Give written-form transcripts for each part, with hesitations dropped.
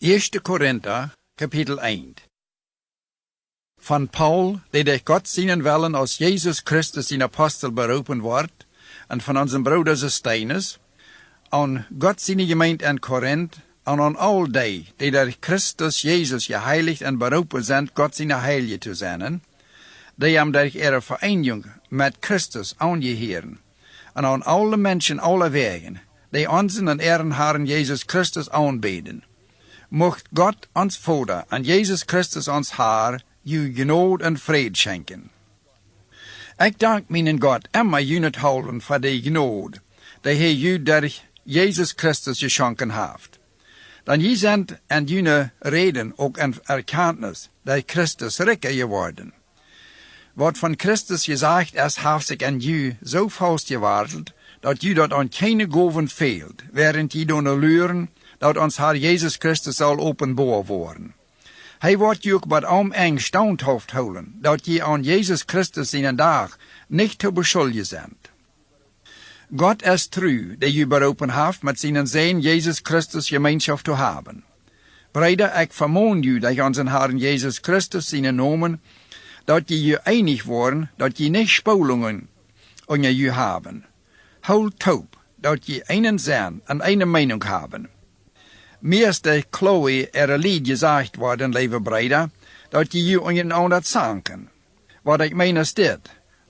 1. Korinther, Kapitel 1. Von Paul, der durch Gott seinen Willen aus Jesus Christus den Apostel berufen wird, und von unserem Bruder Steines, an Gott seine Gemeinde in Korinth, und an all die durch Christus Jesus geheiligt und berufen sind, Gott seine Heilige zu sein, die ihm durch ihre Vereinigung mit Christus angehören, und an alle Menschen aller Wegen, die unseren und ihren Herrn Jesus Christus anbeten. Mocht Gott uns Vater und Jesus Christus uns Herr, ju Gnade und Fried schenken. Ich dank meinen Gott immer junet holen für die Gnade, die er ju durch Jesus Christus geschenken haft. Denn je sind in jene Reden auch in Erkenntnis, durch Christus richer geworden. Wat von Christus gesagt ist, haft sich in ju so festgewandelt, dat ju dort an keine Goven fehlt, während je doen luren, dat ons Herr Jesus Christus zal openbaar worden. Hij wordt je ook wat eng standhaft houden, dat je aan Jesus Christus in een dag niet te beschuldigen zijt. Gott ist true, der je beroepen heeft met zijn Sohn Jesus Christus Gemeinschaft te hebben. Breder, ik vermoon je dat onze Herrn Jesus Christus zijn nomen, dat je einig worden, dat je niet spolingen onder je hebben. Hou taub, dat je einen Sinn en eine Meinung haben. Mir ist der Chloe ihre Lied gesagt worden, liebe Brüder, dat je ungen an dat zanken. Wat ik meen is dit,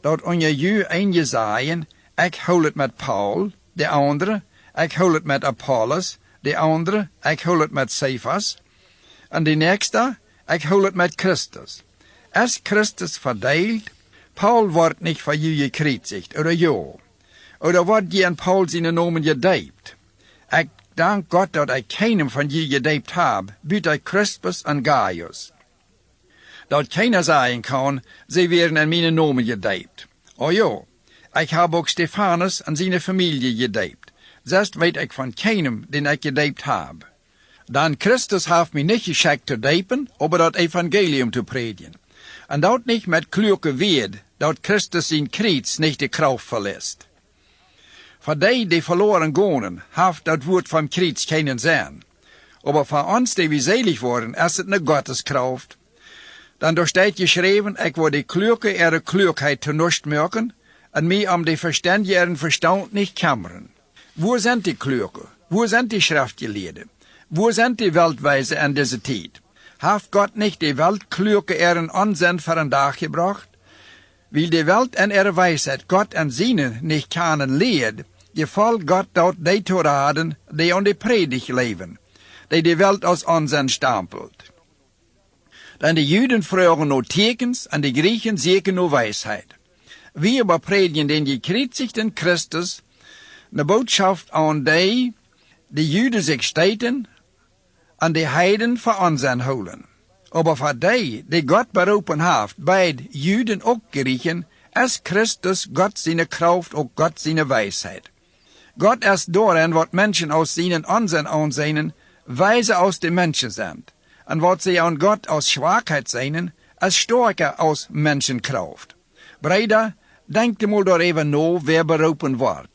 dat ungen je een Jesaien, ik hol het met Paul, de andere, ik hol het met Apollos, de andere, ik hol het met Cephas, en de nächste, ik hol het met Christus. Als Christus verdeelt, Paul wordt niet voor je gekreuzigt, oder jo, oder wordt je an Paul zijn Namen gedeibt. Ik dank Gott, dat ik keinem van je gedeibt heb, buiten Crispus en Gaius. Dat keiner sagen kan, ze werden in mijn Namen gedeibt. Oh jo, ik heb ook Stephanus en zijn familie gedeibt. Zelfs weet ik van keinem, den ik gedeibt heb. Dan Christus heeft mij niet geschickt te deipen, aber dat Evangelium te predigen. En dat niet met kluke weet, dat Christus zijn kreuz niet de kracht verlässt. Voor die verloren gaan, heeft dat woord van kreuz keinen Sinn. Aber voor ons, die we selig worden, is het ne Gotteskraft. Dan door staat geschreven, ik wil die kluke ihre Klugheit te nust merken, en mij om die verstand ihren Verstand nicht kammern. Wo sind die Kluge? Wo sind die Schriftgelehrten? Wo sind die Weltweise in dieser Zeit? Heeft Gott nicht die Weltkluge ihren Unsinn für einen Tag gebracht? Weil die Welt in ihrer Weisheit Gott an seine nicht kennen lehrt, gefällt Gott dort die zu raden, die an die Predigt leben, die Welt aus Unsinn stampelt. Denn die Juden fragen nur Tekens, und die Griechen suchen nur Weisheit. Wir aber predigen den gekreuzigten Christus, eine Botschaft an die Juden sich steten, an die Heiden für Unsinn holen. Aber für die Gott berufen hat, beid Juden und Griechen, ist Christus Gott seine Kraft und Gott seine Weisheit. Gott ist darin, was Menschen aus seinen Unsinn ansehen, weise aus den Menschen sind. Und was sie an Gott aus Schwachheit sehen, ist stärker aus Menschenkraft. Brüder, denkt mal darüber nach, wer berufen wird.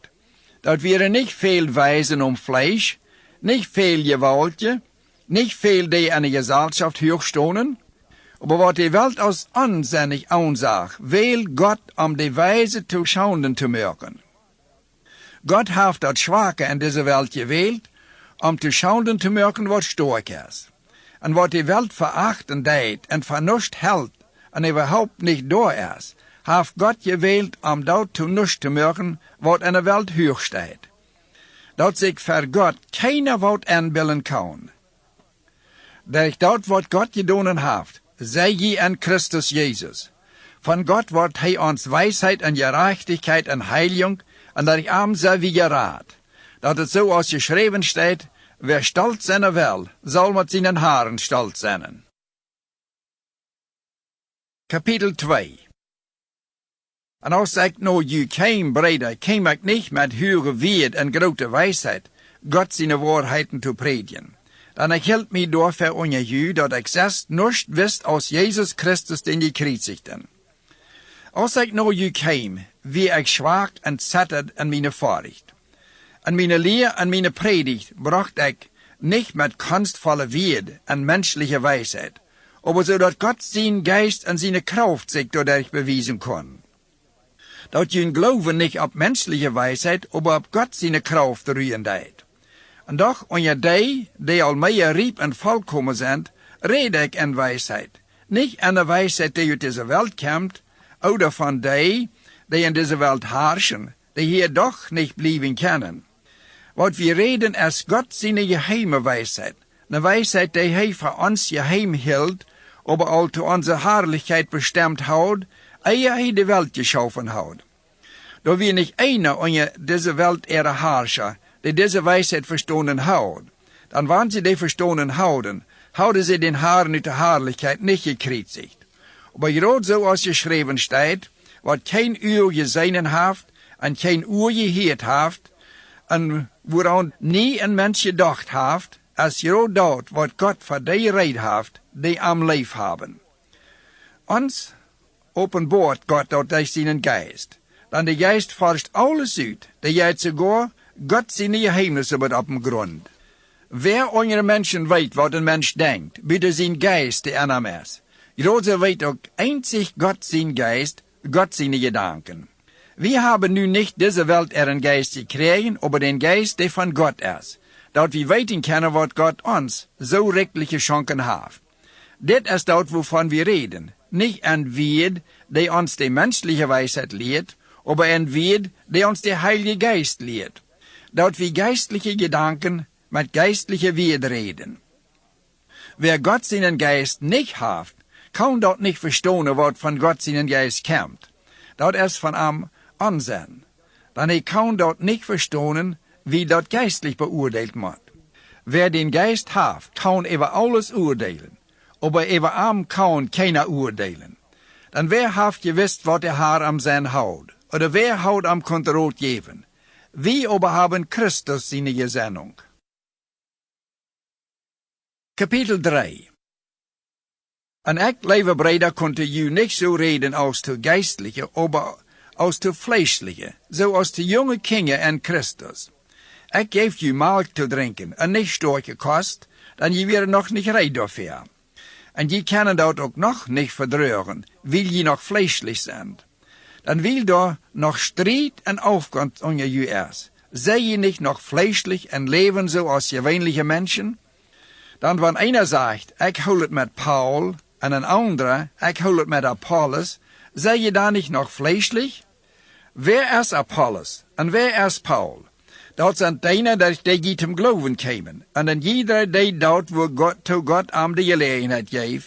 Das wäre nicht viel Weisen um Fleisch, nicht viel Gewaltje, nicht viel, die eine Gesellschaft hochstohnen, aber was die Welt aus unsinnig ansagt, will Gott, um die Weise zu schaunden zu merken. Gott hat das Schwache in dieser Welt gewählt, um zu schaunden zu merken, was stark ist. Und was die Welt verachten deed und vernuscht hält und überhaupt nicht da ist, hat Gott gewählt, um dort zu nuscht zu merken, was in der Welt hoch steht. Dort sich für Gott keiner Wort anbilden kann. Durch dort, was Gott gedonen hat, sei je in Christus Jesus. Von Gott wird hij uns Weisheit und Gerechtigkeit und Heiligung und durch arm sei wie Rat. Dat es so ausgeschrieben steht, wer stolz sein will, soll mit seinen Haaren stolz sein. Kapitel 2. Und als ich noch je kein Brüder, käme ich nicht mit höherer Wert und großer Weisheit, Gott seine Wahrheiten zu predigen. Dann ich hielt mich dafür unter jü, dat ich selbst nichts wisst aus Jesus Christus, den gekreuzigten. Als ich noch je käme, wie ich schwach und zattert an meine Vorricht. An meine Lehr, an meine Predigt, bracht ich nicht mit kunstvoller Wert und menschlicher Weisheit, aber so, dass Gott seinen Geist und seine Kraft sich dadurch beweisen kann. Dat jün Glauben nicht auf menschliche Weisheit, aber auf Gott seine Kraft ruhen deit. Und doch, unter die all mehr rieb und vollkommen sind, rede ich in Weisheit. Nicht an der Weisheit, die aus dieser Welt kommt, oder von die in dieser Welt herrschen, die hier doch nicht bleiben können. Wat wir reden, ist Gott seine geheime Weisheit. Eine Weisheit, die er für uns geheim hielt, aber all zu unserer Herrlichkeit bestimmt hat, ehe er die Welt geschaffen hat. Da wir nicht einer unter dieser Welt ihre Herrscher, die diese Weisheit verstanden hat, dann wann sie die verstanden hauden sie den Herrn in der Herrlichkeit nicht gekreuzigt. Aber gerade so als geschrieben steht, wat kein Uhr gesehen haft, und kein Uhr gehört haft, und woran nie ein Mensch gedacht haft, als gerade dort, wat Gott für die Rede haft, die am Leib haben. Uns offenbart Gott dort durch seinen Geist. Dann der Geist forscht alles uit, der jetzt sogar Gott seine Geheimnisse wird auf dem Grund. Wer unter Menschen weiß, was ein Mensch denkt, bitte sein Geist, der Annam ist. Gerade weiß auch einzig Gott sein Geist, Gott seine Gedanken. Wir haben nun nicht diese Welt ihren Geist gekriegt, aber den Geist, der von Gott ist. Dort wir weten können, was Gott uns so rechtliche Chancen hat. Das ist dort, wovon wir reden. Nicht ein Wert, der uns die menschliche Weisheit lehrt, aber ein Wert, der uns der Heilige Geist lehrt. Dort wir geistliche Gedanken mit geistlicher Wert reden. Wer Gott seinen Geist nicht hat, kann dort nicht verstehen, was von Gott seinen Geist kommt. Dort ist von am Ansehen. Dann er kann dort nicht verstehen, wie dort geistlich beurteilt wird. Wer den Geist hat, kann über alles urteilen, aber über am kann keiner urteilen. Dann wer hat gewusst, was der Herr am sein haut, oder wer haut am Kontroll geben? Wie aber haben Christus seine Gesendung? Kapitel 3. En ik, lieve Brüder, konnte ju nicht so reden als zu geistliche, aber als zu fleischliche, so als zu junge Kinder in Christus. Ich geef ju Melk zu trinken, en nicht starke Kost, dann je wäre noch nicht reid dafür. Und je können dort auch noch nicht verdrören, weil je noch fleischlich sind. Dann will da noch Streit und Aufwand unter ju ist. Sei je nicht noch fleischlich und leben so als gewöhnliche Menschen? Dann, wenn einer sagt, ich hol het mit Paul, und ein anderer, ich hol het mit Paulus, sei je da nicht noch fleischlich? Wer ist Apollos und wer ist Paul? Dort sind deine, die zum Glauben kämen, und dann jeder, der dort, wo Gott am die Gelegenheit gave.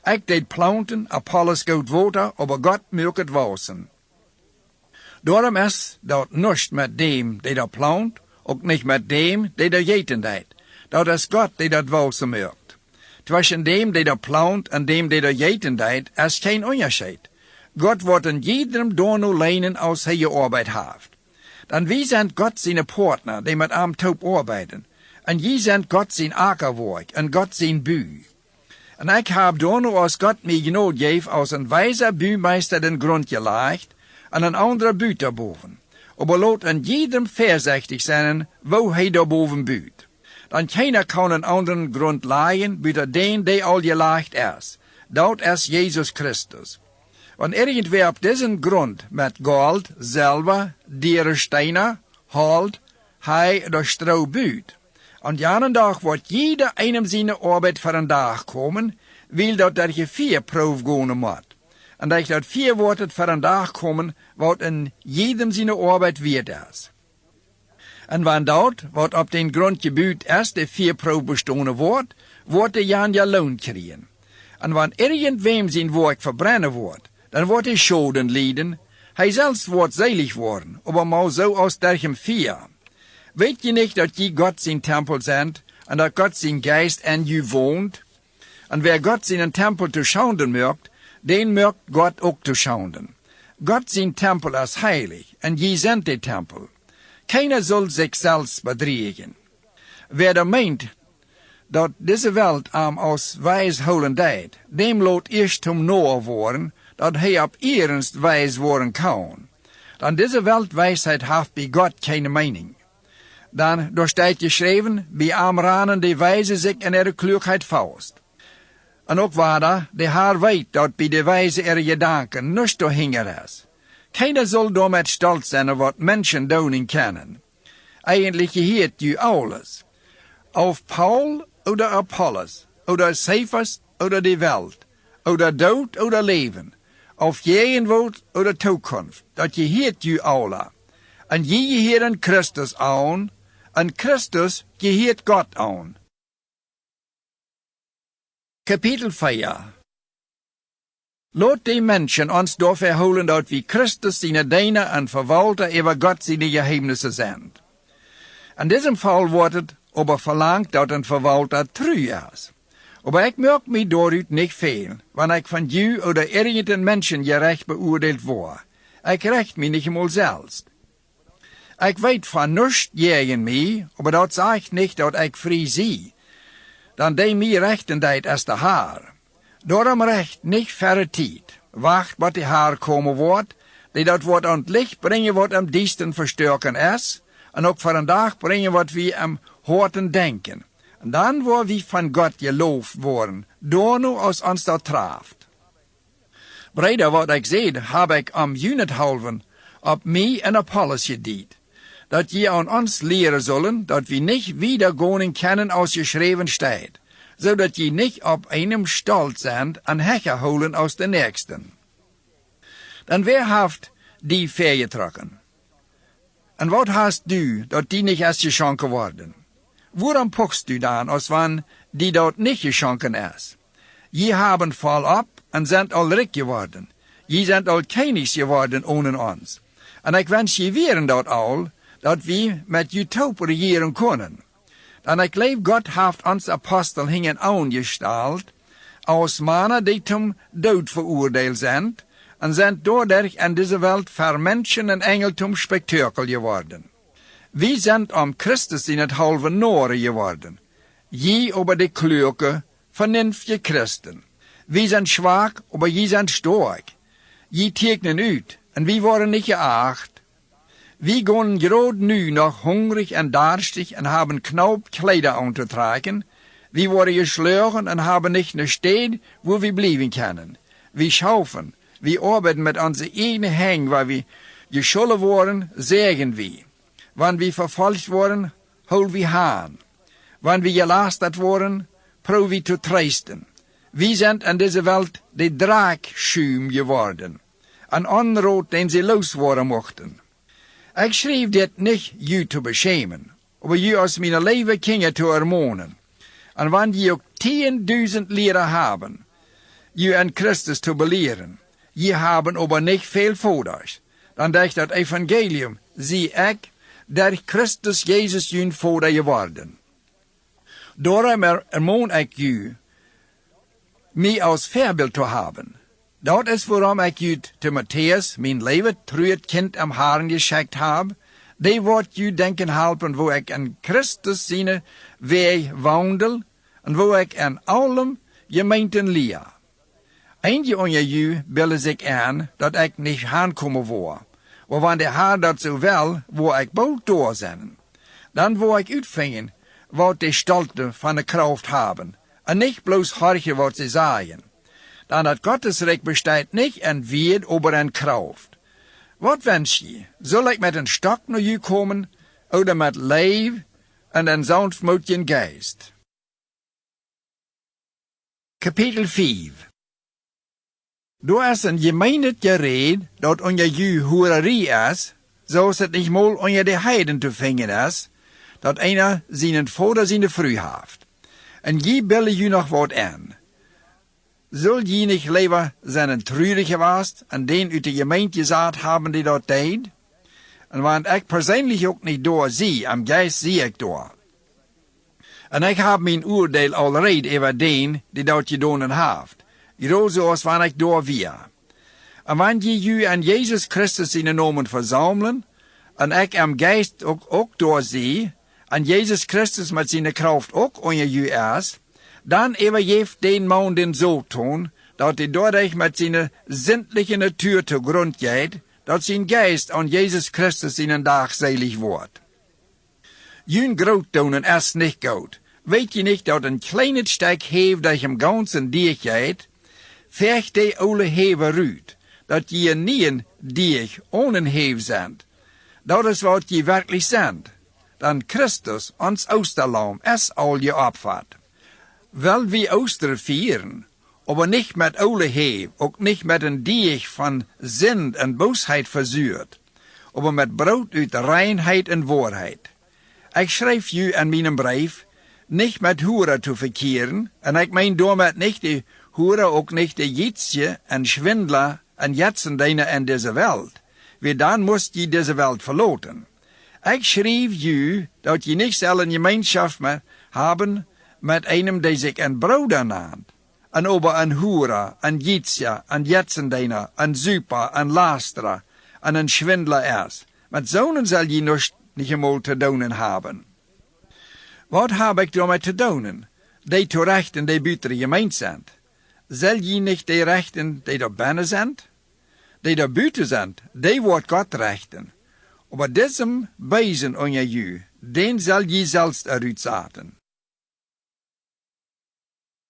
Ich det planten, Apollos gut Water, aber Gott möget wasen. Darum ist dort nicht mit dem, der da plant, und nicht mit dem, der da jeten det. Dort ist Gott, der dat wasen mögt. Zwischen dem, der da plant, und dem, der da jeten det, ist kein Unterschied. Gott wird in jedem Dorno leinen, aus er Arbeit haft. Dann wie sind Gott seine Partner, die mit am Taub arbeiten. Und je sind Gott sein Ackerwerk, und Gott sein Bü. Und ich hab Dorno, als Gott mir genot gave, aus ein weiser Bühmeister den Grund gelegt, und ein anderer Bü boven. Aber lot an jedem vorsichtig sein, wo er da boven büht. Dann keiner kann einen anderen Grund leihen, büter den, der all gelegt ist. Dort ist Jesus Christus. Und irgendwer auf diesen Grund mit Gold, Silber, Dieren, Steine, Holz, Hai oder Stroh büht. Und janen Tag wird jeder einem seine Arbeit für einen Tag kommen, weil dort der 4 Prof gehen muss. Und da dort 4 Worte für einen Tag kommen, wird in jedem seine Arbeit wird ist. Und wenn dort, wird auf den Grund gebüht erst der 4 Prof bestanden wird der Jan ja Lohn kriegen. Und wenn irgendwem sein Werk verbrennen wird, dann wird er Schulden leiden. Hij selbst wird selig worden, aber mal so aus derchem 4. Weet je nicht, dass je Gott sein Tempel sind, und dass Gott sein Geist in je wohnt? Und wer Gott seinen Tempel zu schaunden mögt, den mögt Gott auch zu schaunden. Gott sein Tempel ist heilig, und je sind der Tempel. Keiner soll sich selbst bedriegen. Wer da meint, dass diese Welt aus Weis holen deit, dem lot erst zum Noah worden, dat hij op ernst wijs worden kan. Dan deze Weltweisheit haft bij Gott keine Meinung. Dan door staat geschreven, bij Amranen die wijze zich in ihre klugheid faust. En ook waar daar, de haar weet dat bij de wijze ihre gedanken niets door hinger is. Keiner zal door met stolz zijn op wat mensen doen kennen. Eigentlich geheert u alles. Auf Paul oder Apollos, oder Cephas oder die Welt, oder dood oder leven, auf Gegenwart oder Toekomst, dat geheert u alle. En je geheert Christus aan, en Christus geheert Gott aan. Kapitel 4. Laat die Menschen ons door verholen dat wie Christus zijn Diener en Verwalter über Gott seine Geheimnisse zijn. In diesem Fall wordt het aber verlangt dat een Verwalter treu is. Aber ik merk mij daaruit niet veel, wanneer ik van jou oder irgendein Menschen gerecht beoordeeld word. Ik recht mij niet eenmaal zelfs. Ik weet van nichts gegen mij, aber dat zegt niet dat ik vrij zie. Dan die mij rechten deed als de haar. Daarom recht niet verre tijd. Wacht wat die haar komen wordt, die dat wordt aan het licht brengen wat am diensten versterken is, en ook voor een dag brengen wat we am hoorten denken. En dan worden we van God geloofd worden, door nu als ons dat traft. Breder wat ik zei, heb ik am junethalven op mij en Apollos gediend, dat je aan ons leren zullen, dat we niet wieder gaan kennen als geschreven staat, zodat je niet op einem stolz zijn en hekken holen als de nächsten. Dan wer heeft die vergetrokken? En wat hast du, dat die niet is geschonken worden? Waarom pochst du dan, als wann die dat niet geschonken is? Je haben volop en zijn al rijk geworden. Je zijn al kennis geworden ohne ons. En ik wens je weer dat al, dat we met Utop regeren kunnen. En ik leef God heeft ons apostel hingen aangesteld, als mannen die zum dood veroordeeld zijn, en zijn doordat in deze wereld voor mensen en engeltum spektakel geworden. Wie zijn om Christus in het halve Noorden geworden. Je over de kloeke, vernünftige Christen. Wie zijn schwach, aber je zijn sterk. Je tekenen uit, en wie worden niet geacht. Wie gaan gerade nu nog hungrig en darstig en hebben knaup Kleider aan te tragen. Wie worden geschlagen en hebben niet een stad, wo we blijven kunnen. Wie schaufen, wie arbeiten met onze eigen hang, waar we geschollen worden, zeggen we. Wanneer we vervolgd worden, hol we haan. Wanneer we gelasterd worden, probeer we te troosten. Wie zijn in deze wereld de draakschuim geworden, een onrood den ze losworden mochten. Ik schreef dit niet u te beschämen, aber u als mijn leven kinderen te ermonen. En wanneer je ook 10.000 leren hebben, u en Christus te beleren, je hebben aber niet veel voorders. Dan dacht dat evangelium, zie ik, dat Christus Jezus jun voorder geworden. Daarom ermoon ik u, mij als voorbeeld te hebben. Dat is waarom ik u Timotheus, mijn leven, truet kind am haren geschickt heb. Die wordt u denken helpen, wo ik in Christus zijn weg wandel, en wo ik in allem gemeenten leer. Eentje onder u billen zich aan, dat ik niet aankomen word. Maar wanneer de Heer dat zo wil, wo ik bold door zijn. Dan wil ik uitvingen, wat de stolte van de kracht hebben, en niet bloos horchen wat ze zeggen. Dan het Gottesreich bestaat niet in Wert, aber in Kraft. Wat wens je? Zal ik met een stok naar u komen, oder met leef en een sanftmutigen geest? Kapitel 5. Door is een gemeenheid gereed, dat onder u hoererie is, zoals het niet mal onder de heiden te vingen is, dat einer zijn vader zijn vrouw heeft. En je billen u nog wat aan. Zul je niet liever zijn treurig geweest en den uit de gemeente gezet hebben die dat deed? En want ik persoonlijk ook niet door zie, am geest zie ik door. En ik heb mijn oordeel al reed over den die dat gedaan heeft. Zo zoals wanneer ik door weer. En wanneer je en Jezus Christus in de namen verzamelen, en ik am geest ook door zie, en Jezus Christus met zijn kracht ook onder u is, dan overgeeft den man den zo toon, dat hij doordat met zijn zindelijke natuur te grond gaat, dat zijn geest aan Jezus Christus in een dag selig wordt. Jün groot doen is nicht gut. Weet je nicht, dat een kleine stek heef dat je hem ganzen dicht geht, vecht die oude heeve ruut, dat je niet dicht ohne heef zijn. Dat is wat je werkelijk zijn. Dan Christus, ons Oosterlam, is al je opvat. Wel wie Ooster vieren, aber nicht met oude heef, ook niet met een dicht van Sinn en boosheid verzuurd, aber met brood uit reinheid en waarheid. Ik schrijf u in mijn brief, nicht met Hure zu verkehren, en ik mein damit nicht die Hure, ook nicht die Jitzje en Schwindler en Jetzendeiner in dieser Welt. Wie dann musst je diese Welt verloten. Ich schrieb u, dat je nicht selber Gemeinschaft mehr haben mit einem, der sich ein Bruder nannt. En ober een Hure, een Jitzje, een Jetzendeiner, een Super, een Lasterer, en een Schwindler is. Met zonen zal je nicht einmal te doen haben. Wat heb ik daarmee te doen? Die te rechten die buiten de gemeente zijn. Zal je niet die rechten die daar binnen zijn? Die daar buiten zijn, die wordt God rechten. Maar diesem beisen on je, den zal je zelfs eruit zaten.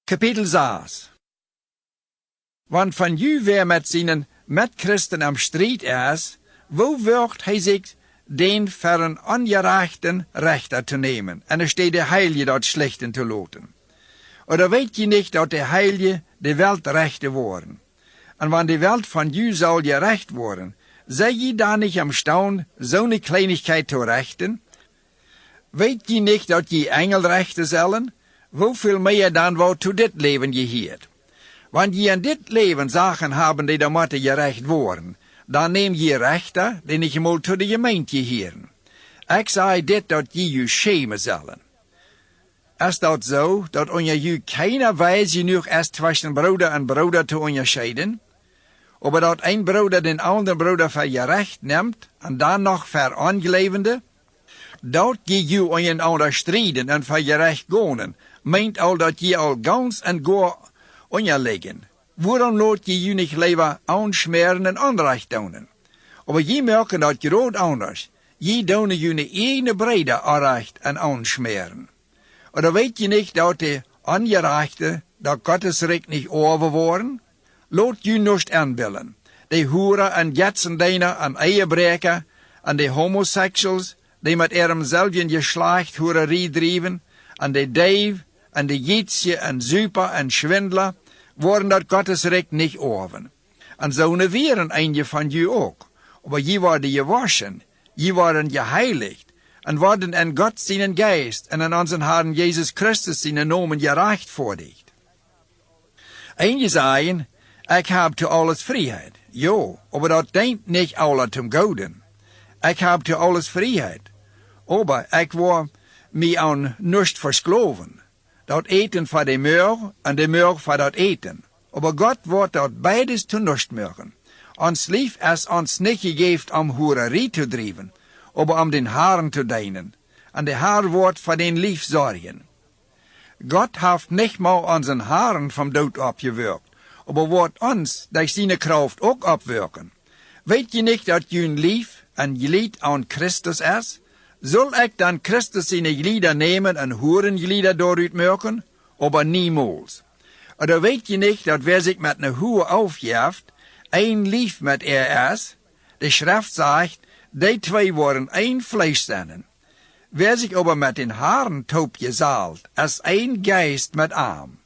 Kapitel 6. Want van u wer met zijn Mitchristen am Strijd is, wo wordt hij zich den für een ongerechten Rechter te nemen, en er steht der Heilige dort schlechten te loten. Oder weet je nicht, dat de Heilige de Welt rechte worden? En wann die Welt van u soll gerecht worden, sei je da nicht am Staun, so ne Kleinigkeit zu rechten? Weet je nicht, dat je Engel rechten sollen? Wofür mehr dan wat zu dit Leben gehiert? Want je in dit Leben Sachen haben, die da moeten gerecht worden, dan neem je rechter, die niet eenmaal tot de gemeente hieren. Ik zei dit dat je je schämen zullen. Is dat zo, dat onder je keiner wijs genoeg is tussen broeder en broeder te onderscheiden? Aber dat een broeder den anderen broeder voor je recht neemt, en dan nog voor aangelevende? Dat je onder een ander strijden en voor je recht gaan, meint al dat je al gans en goor onderliggen. Waarom laat je je niet liever aanschmeren en onrecht doen? Aber je merken dat groot anders. Je doen je niet ene brede onrecht en aanschmeren. Oder weet je niet dat de ongerechten, dat Gottes Recht niet overworen? Laat je niet aanbillen. De hoeren en jetzendeiner en eierbreker en de homosexuals, die met ihremselben geslacht hoererie drijven, en de dief en de jitzje en super en schwindler, worden dat Gottes Recht nicht oven. En zo'n wären einige van je ook. Aber je worden gewaschen, je worden geheiligt, en worden in Gott seinen Geist en in unseren Herrn Jesus Christus seinen Namen gerechtfertigt. Einige sagen, ich hab zu alles Freiheit. Jo, aber das denkt nicht alle zum Guten. Ich hab zu alles Freiheit. Aber ich war mir an nichts versklaven. Dat eten voor de meur en de meur voor dat eten. Aber Gott wordt dat beides zu nichts machen. Ons lief is ons nicht gegeven om hoererie te drijven, aber om den Haaren te dienen. En de Haar wordt voor den lief zorgen. Gott heeft nicht mal unseren Haaren vom Dood opgewirkt, aber wordt ons durch seine Kraft ook opwirken. Weet je nicht, dat jün lief en gelied aan Christus is? Soll ich dann Christus seine Glieder nehmen und Hurenglieder daaruit merken? Aber niemals. Oder weet je nicht, dat wer sich mit ne Hure aufjeft, ein Lief mit ist? De Schrift sagt, die zwei worden ein Fleisch sein. Wer sich aber mit den Haaren taub gesalt, ist ein Geist mit Arm.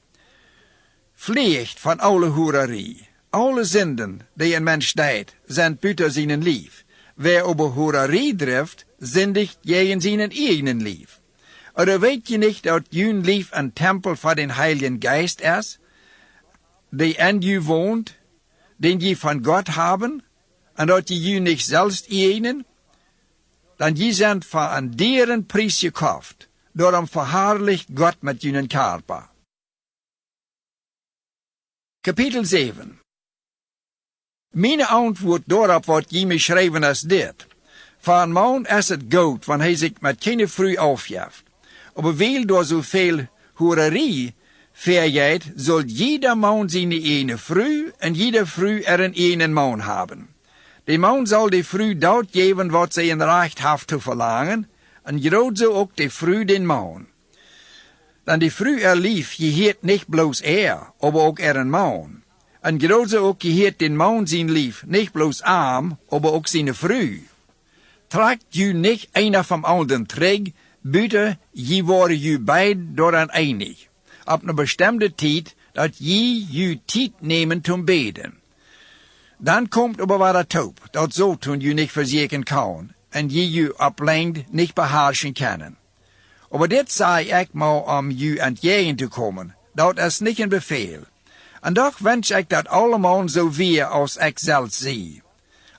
Pflicht von alle Hurerie. Alle Sünden, die ein Mensch deed, sind büter seinen Lief. Wer aber Hurerie trifft, sündigt gegen seinen eigenen Lief. Oder weet je nicht, dat jün Lief ein Tempel für den Heiligen Geist ist, der in je wohnt, den je von Gott haben, und dat je nicht selbst eigenen? Dann je sind für an deren Preis gekauft, darum verherrlicht Gott mit jünen Körper. Kapitel 7. Meine Antwort darauf, wat je mir schreiben ist dit. Voor een man is het goed, want hij zich met keine Früh aufjeft. Aber weil door zoveel hoererie vergeht, soll jeder man seine eine Früh en jeder Früh einen Mann haben. De man soll die Früh dort geben, wat sie in Recht heeft te verlangen, en groot zo ook de Früh den Maan. Dan die Früh lief, je heert nicht bloß aber ook een Maan. En groot zo ook je heert den Maan zijn lief, nicht bloß arm, aber ook zijn Früh. Tragt ju nicht einer vom anderen Träg, bitte, je worden ju beid doran einig. Op een bestemde tijd, dat je ju tijd nemen zum beden. Dan komt aber wat taub, dat zo tun ju nicht verzekeren kan, en je ju oplengt nicht beherrschen können. Aber dit zei ik mal ju entgegen te komen, dat is nicht een befehl. En doch wens ik dat allemaal zo weer als ik zelf zie.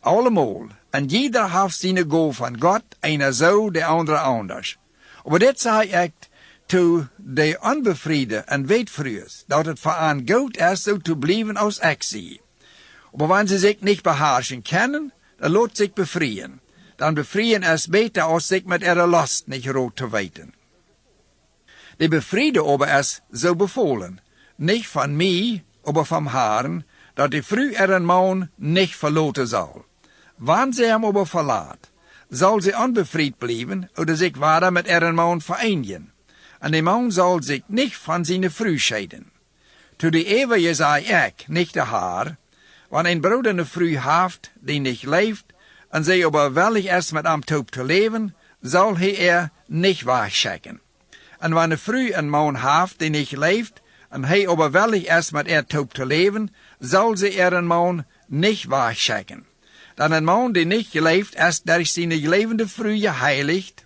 Allemaal, en jeder heeft zijn go van God, einer zo, de andere anders. Aber dit zei ik to de onbefriede en weetvrühers, dat het voor aan goed is zo te blijven als ik zie. Aber wenn sie sich nicht beherrschen können, dann lot sich befrieren. Dann befrieren es beter, als sich mit ihrer Last nicht rot zu weiten. Die Befriede aber ist so befohlen, nicht von mir, aber vom Herrn, dass die Früh ihren Mann nicht verloten soll. Wann sie ihm aber verlässt, soll sie unbefried bleiben oder sich weiter mit ihren Mann vereinigen. Und der Mann soll sich nicht von seiner Früh scheiden. Zu die Ewige sei ich, nicht der Herr, wenn ein Bruder eine Früh haft, die nicht lebt, und sie aber willig ist, mit am Taub zu leben, soll nicht wegschicken. Und wenn eine Früh ein Mann haft, die nicht lebt, und aber willig ist, mit Taub zu leben, soll sie ihren Mann nicht wegschicken. Dann ein Mann, die nicht lebt, ist durch seine lebende Früh geheiligt.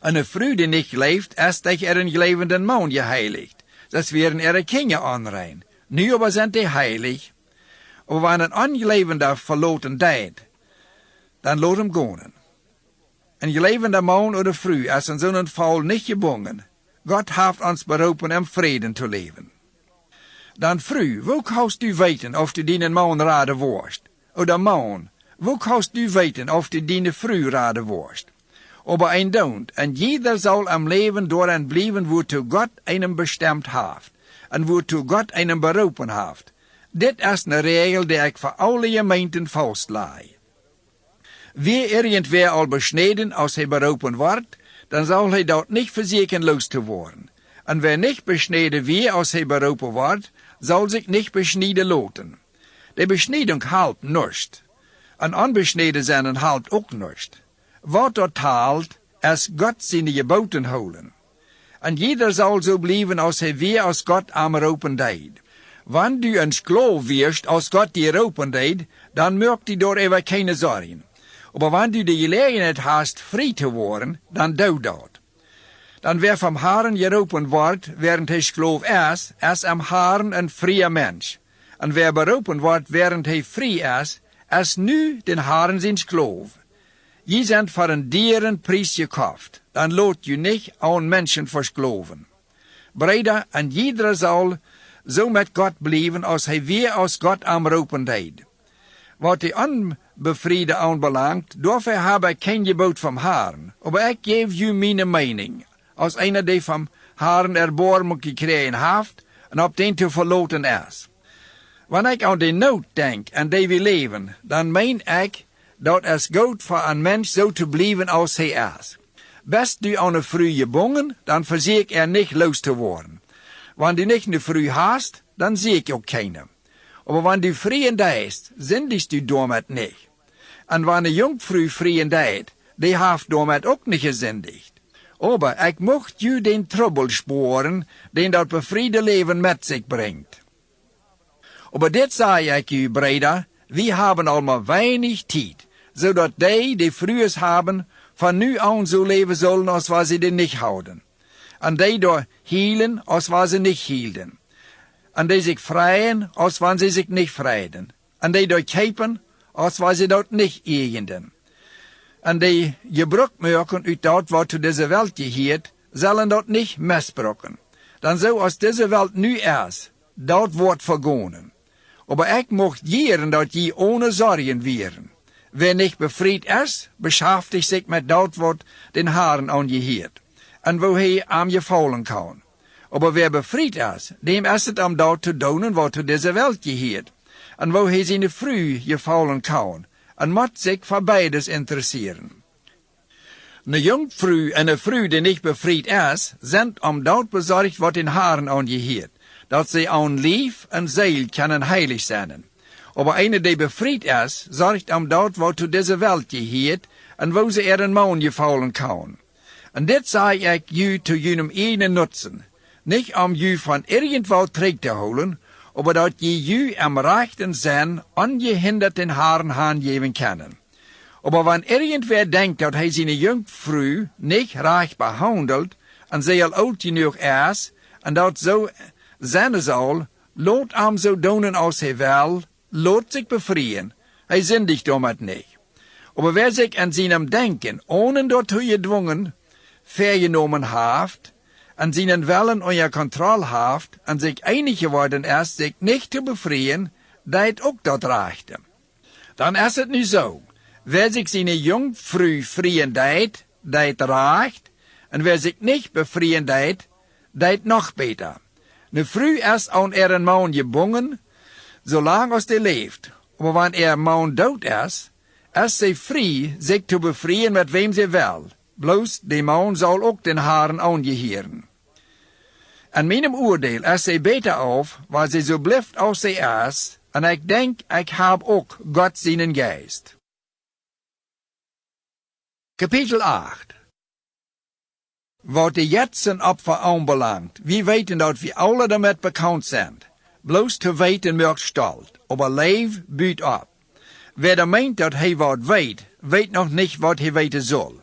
Eine Früh, die nicht lebt, ist durch ihren lebenden Mann geheiligt. Das wären ihre Kinder anrein. Nu aber sind die heilig. Aber wenn ein Angelebender verloten deed, dann lot hem gehen. Ein gelebender Mann oder Früh ist in so einem Fall nicht gebunden. Gott hat uns berufen, im Frieden zu leben. Dann Früh, wo kannst du weten, of du deinen Mann raden wirst? Oder Mann, wo kannst du weten, of du deine Früh raden wirst? Aber ein Don't, und jeder soll am Leben doran bleiben, wozu Gott einem bestimmt hat, und wozu Gott einem berufen hat. Dit is een regel die ik voor alle gemeenten vastlei. Wie irgendwer al besneden, als hij beroepen wordt, dan zal hij dat niet verzekeren los te worden. En wer niet besneden wie, als hij beroepen wordt, zal zich niet besneden loten. De besneding helpt niets. En onbesneden zijn helpt ook niets. Wat dat haalt, is God zijn geboten houden. En jeder zal zo blijven, als hij weer als God am roepen deed. Wann du ein Sklav wirst, als Gott dir roepen deed, dann mögt die door even keine Sorgen. Aber wenn du die Gelegenheit hast, frei zu worden, dann doe dat. Dann wer vom Herrn geroepen wordt, während hij Sklav ist am Herrn ein freier Mensch. Und wer beroepen wordt, während hij frei ist nu den Herrn zijn Sklav. Je sind voor een dieren Preis gekauft, dann lot je nicht an Menschen versklaven. Breder, en jeder zal so met Gott blijven, als hij weer als Gott am roepen deed. Wat die onbefriede aanbelangt, daarvoor heb ik geen gebod vom Herrn, aber ik geef u mijn mening, als einer die vom Herrn erbarmung gekregen heeft, en op den te verloten is. Wanneer ik aan de nood denk en die we leven, dan meen ik, dat es goed voor een mens zo te blijven als hij is. Best du aan een Früh gebonden, dan verzeker niet los te worden. Wenn du nicht eine Früh hast, dann sehe ich auch keine. Aber wenn du frien deist, sündigst du damit nicht. Und wenn eine Jungfrüh frien deid, die haft damit auch nicht gesündigt. Aber ich möcht ju den Trouble sporen, den das befriede Leben mit sich bringt. Aber dit sage ich ju, Brüder, wir haben allemaal wenig Zeit, so dass die frühes haben, von nu an so leben sollen, als was sie den nicht houden. En die door hielen, als waar ze niet hielden. En die zich vrijen, als waar ze zich niet vrijden. En die door kepen, als waar ze dat niet eigenden. En die gebruik maken uit dat wat zu deze Welt geheert, zullen dat niet misbruiken. Dan zo als deze Welt nu is, dat wordt vergonen. Aber ik mocht jeren dat je ohne Sorgen wären. Wer nicht befried is, beschäftigt sich mit dat wat den Herrn angeheert. En wo hij am gefallen kan. Aber wer befried is, dem is het am dat te doen wat zu deze Welt geheert. En wo hij zijn Früh gefallen kan. En moet zich voor beides interesseren. Eine Jungfrau en eine Frau, die nicht befreit ist, sind dort besorgt, wat den Haaren angeheert, dat sie an Lief en Seel können heilig sein. Aber eine, die befreit ist, sorgt dort, wat zu dieser Welt geheert, en wo sie ihren Mann gefallen kann. En dit sei ich ju zu jenem einen Nutzen, nicht ju von irgendwo trägt zu holen, aber dat ju am rechten Sinn ungehindert den Haaren handgeben können. Aber wenn irgendwer denkt, dat hij seine Jungfrau nicht recht behandelt, en sie al oud genug ist, en dat so sein soll, lot so doen als hij will, lot sich befreien. Hij sündigt damit nicht. Aber wer sich an seinem Denken, ohne dort gedwungen, vergenommen haft, an seinen Willen unter Kontrolle haft, an sich einig geworden ist, sich nicht zu befreien, dat auch dort reichte. Dann ist es nicht so. Wer sich seine Jungfrau freien deit reicht, und wer sich nicht befreien deit noch besser. Ne Frau ist an ihren Mann gebunden, solange als der lebt. Aber wenn ihr Mann tot ist sie frei, sich zu befreien mit wem sie will. Bloß der Mann soll auch den Haaren angeheeren. An meinem Urteil ist sie besser auf, weil sie so blifft als sie ist, und ich denk, ich hab auch Gott seinen Geist. Kapitel 8. Wat die jetzigen Opfer anbelangt, wir weten dat wir alle damit bekannt sind. Bloß zu weten mögt stolz, aber leef büht ab. Wer da meint, dat hij wat weet noch nicht, wat hij weten soll.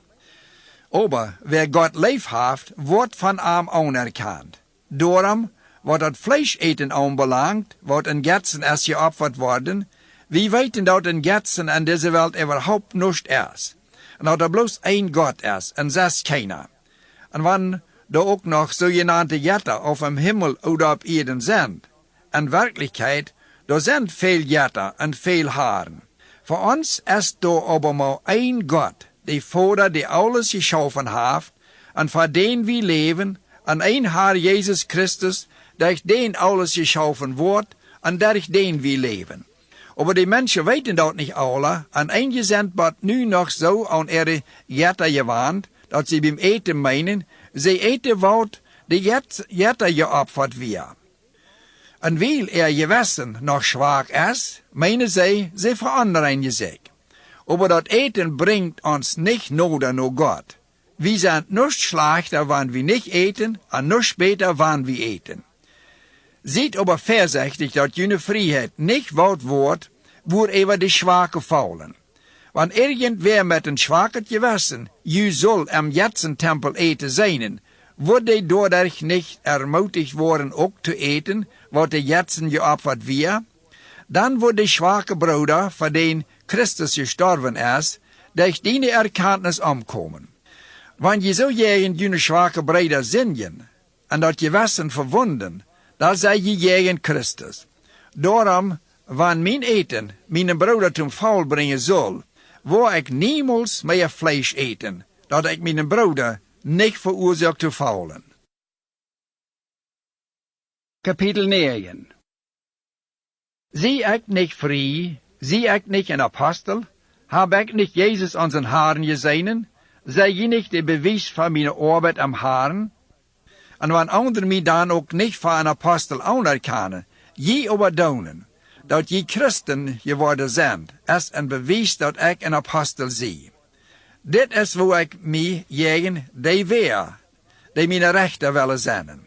Aber wer Gott leef haft, wordt van ihm anerkannt. Daarom, wat dat Fleischeten anbelangt, wat in Getzen erst geopfert worden, wir weten dat in Getzen an dieser Welt überhaupt nicht ist. En dat er bloß ein Gott ist, en zes keiner. En wann da ook noch sogenannte Jetter auf dem Himmel oder auf Erden sind, in Wirklichkeit, da sind viel Jetter und viel Haaren. Für uns ist da aber mal ein Gott, der Vater, der alles geschaffen hat, und für den wir leben, und ein Herr Jesus Christus, durch den alles geschaffen wird, und durch den wir leben. Aber die Menschen weten dat nicht alle, und einige sind bald nu noch so an ihre Jetter gewandt, dat sie beim Eten meinen, sie eten wat die Jetter geopfert wird. Und weil Gewissen noch schwach ist, meinen sie veranderen sich. Aber das Eten bringt uns nicht nahe nur Gott. Wir sind nicht schlechter, wenn wir nicht eten, und nicht später, wenn wir eten. Seht aber vorsichtig, dass jene Freiheit nicht wird, wo über die Schwache fallen. Wenn irgendwer mit einem schwachen Gewissen, soll am jetzigen Tempel eten sein, wird die dadurch nicht ermutigt worden, auch zu eten, was die jetzigen geopfert wird, dann wird die schwache Bruder, für den Christus gestorben ist, durch die Erkenntnis umkommen. Wenn je so jene schwache Brüder singen, und das Gewissen verwunden, da sei je Christus. Darum, wenn mein Eten meinen Bruder zum Faul bringen soll, wo ich niemals mehr Fleisch eten, dat ich meinen Bruder nicht verursacht zu faulen. Kapitel 9. Sie ich nicht frei, sie ich nicht ein Apostel, hab ich nicht Jesus an seinen Haaren gesehen, sei je nicht der Beweis von meiner Arbeit am Haaren, und wenn andere mich dann auch nicht für ein Apostel anerkennen, je überdonen, dat je Christen geworden sind, ist ein Beweis, dat ich ein Apostel sehe. Dit is wo ik mij jegen, die weer, die meine Rechte willen zijn.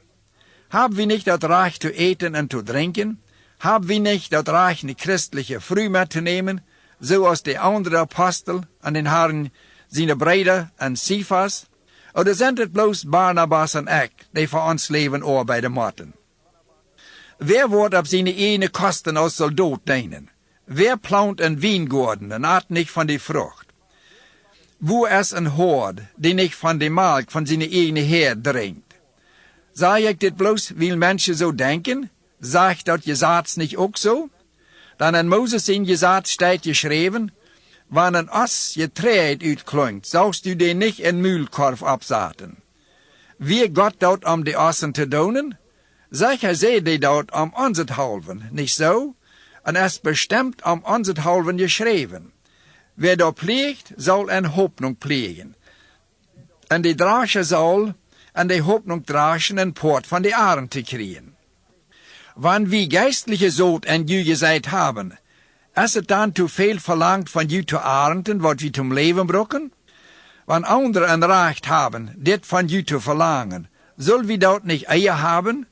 Haben wir nicht das Recht zu eten und zu trinken? Haben wir nicht das Recht, eine christliche Früh mitzunehmen, so als die anderen Apostel an den Herren, seine Brüder und Cephas? Oder sind es bloß Barnabas und ich, die für uns leben arbeiten mochten? Wer wird auf seine eigene Kosten als Soldat dienen? Wer plant einen Weingarten und hat nicht von der Frucht? Wo ist ein Hort, die nicht von dem Mark von seiner eigenen Herd trinkt? Sag ich dit bloß, weil Menschen so denken? Sagt das Gesetz nicht auch so? Dann in Moses in Gesetz steht geschrieben, wenn ein Ass Getreid utklingt, sollst du den nicht in Mühlkorb absaten. Wie Gott dort die Assen zu donen? Sicher sei die dort unserthalben, nicht so? Und es bestimmt unserthalben geschrieben. Wer da pflegt, soll eine Hoffnung pflegen. en die dragen zal, en die Hoffnung dragen en Port van de Arend te kriegen. Wann wie geistliche Sood en ju gesagt haben, is het dan te veel verlangt van ju te arenden, wat wie zum Leben brocken? Wann andere ein Recht haben, dit van ju te verlangen, soll wie dort nicht Eier haben?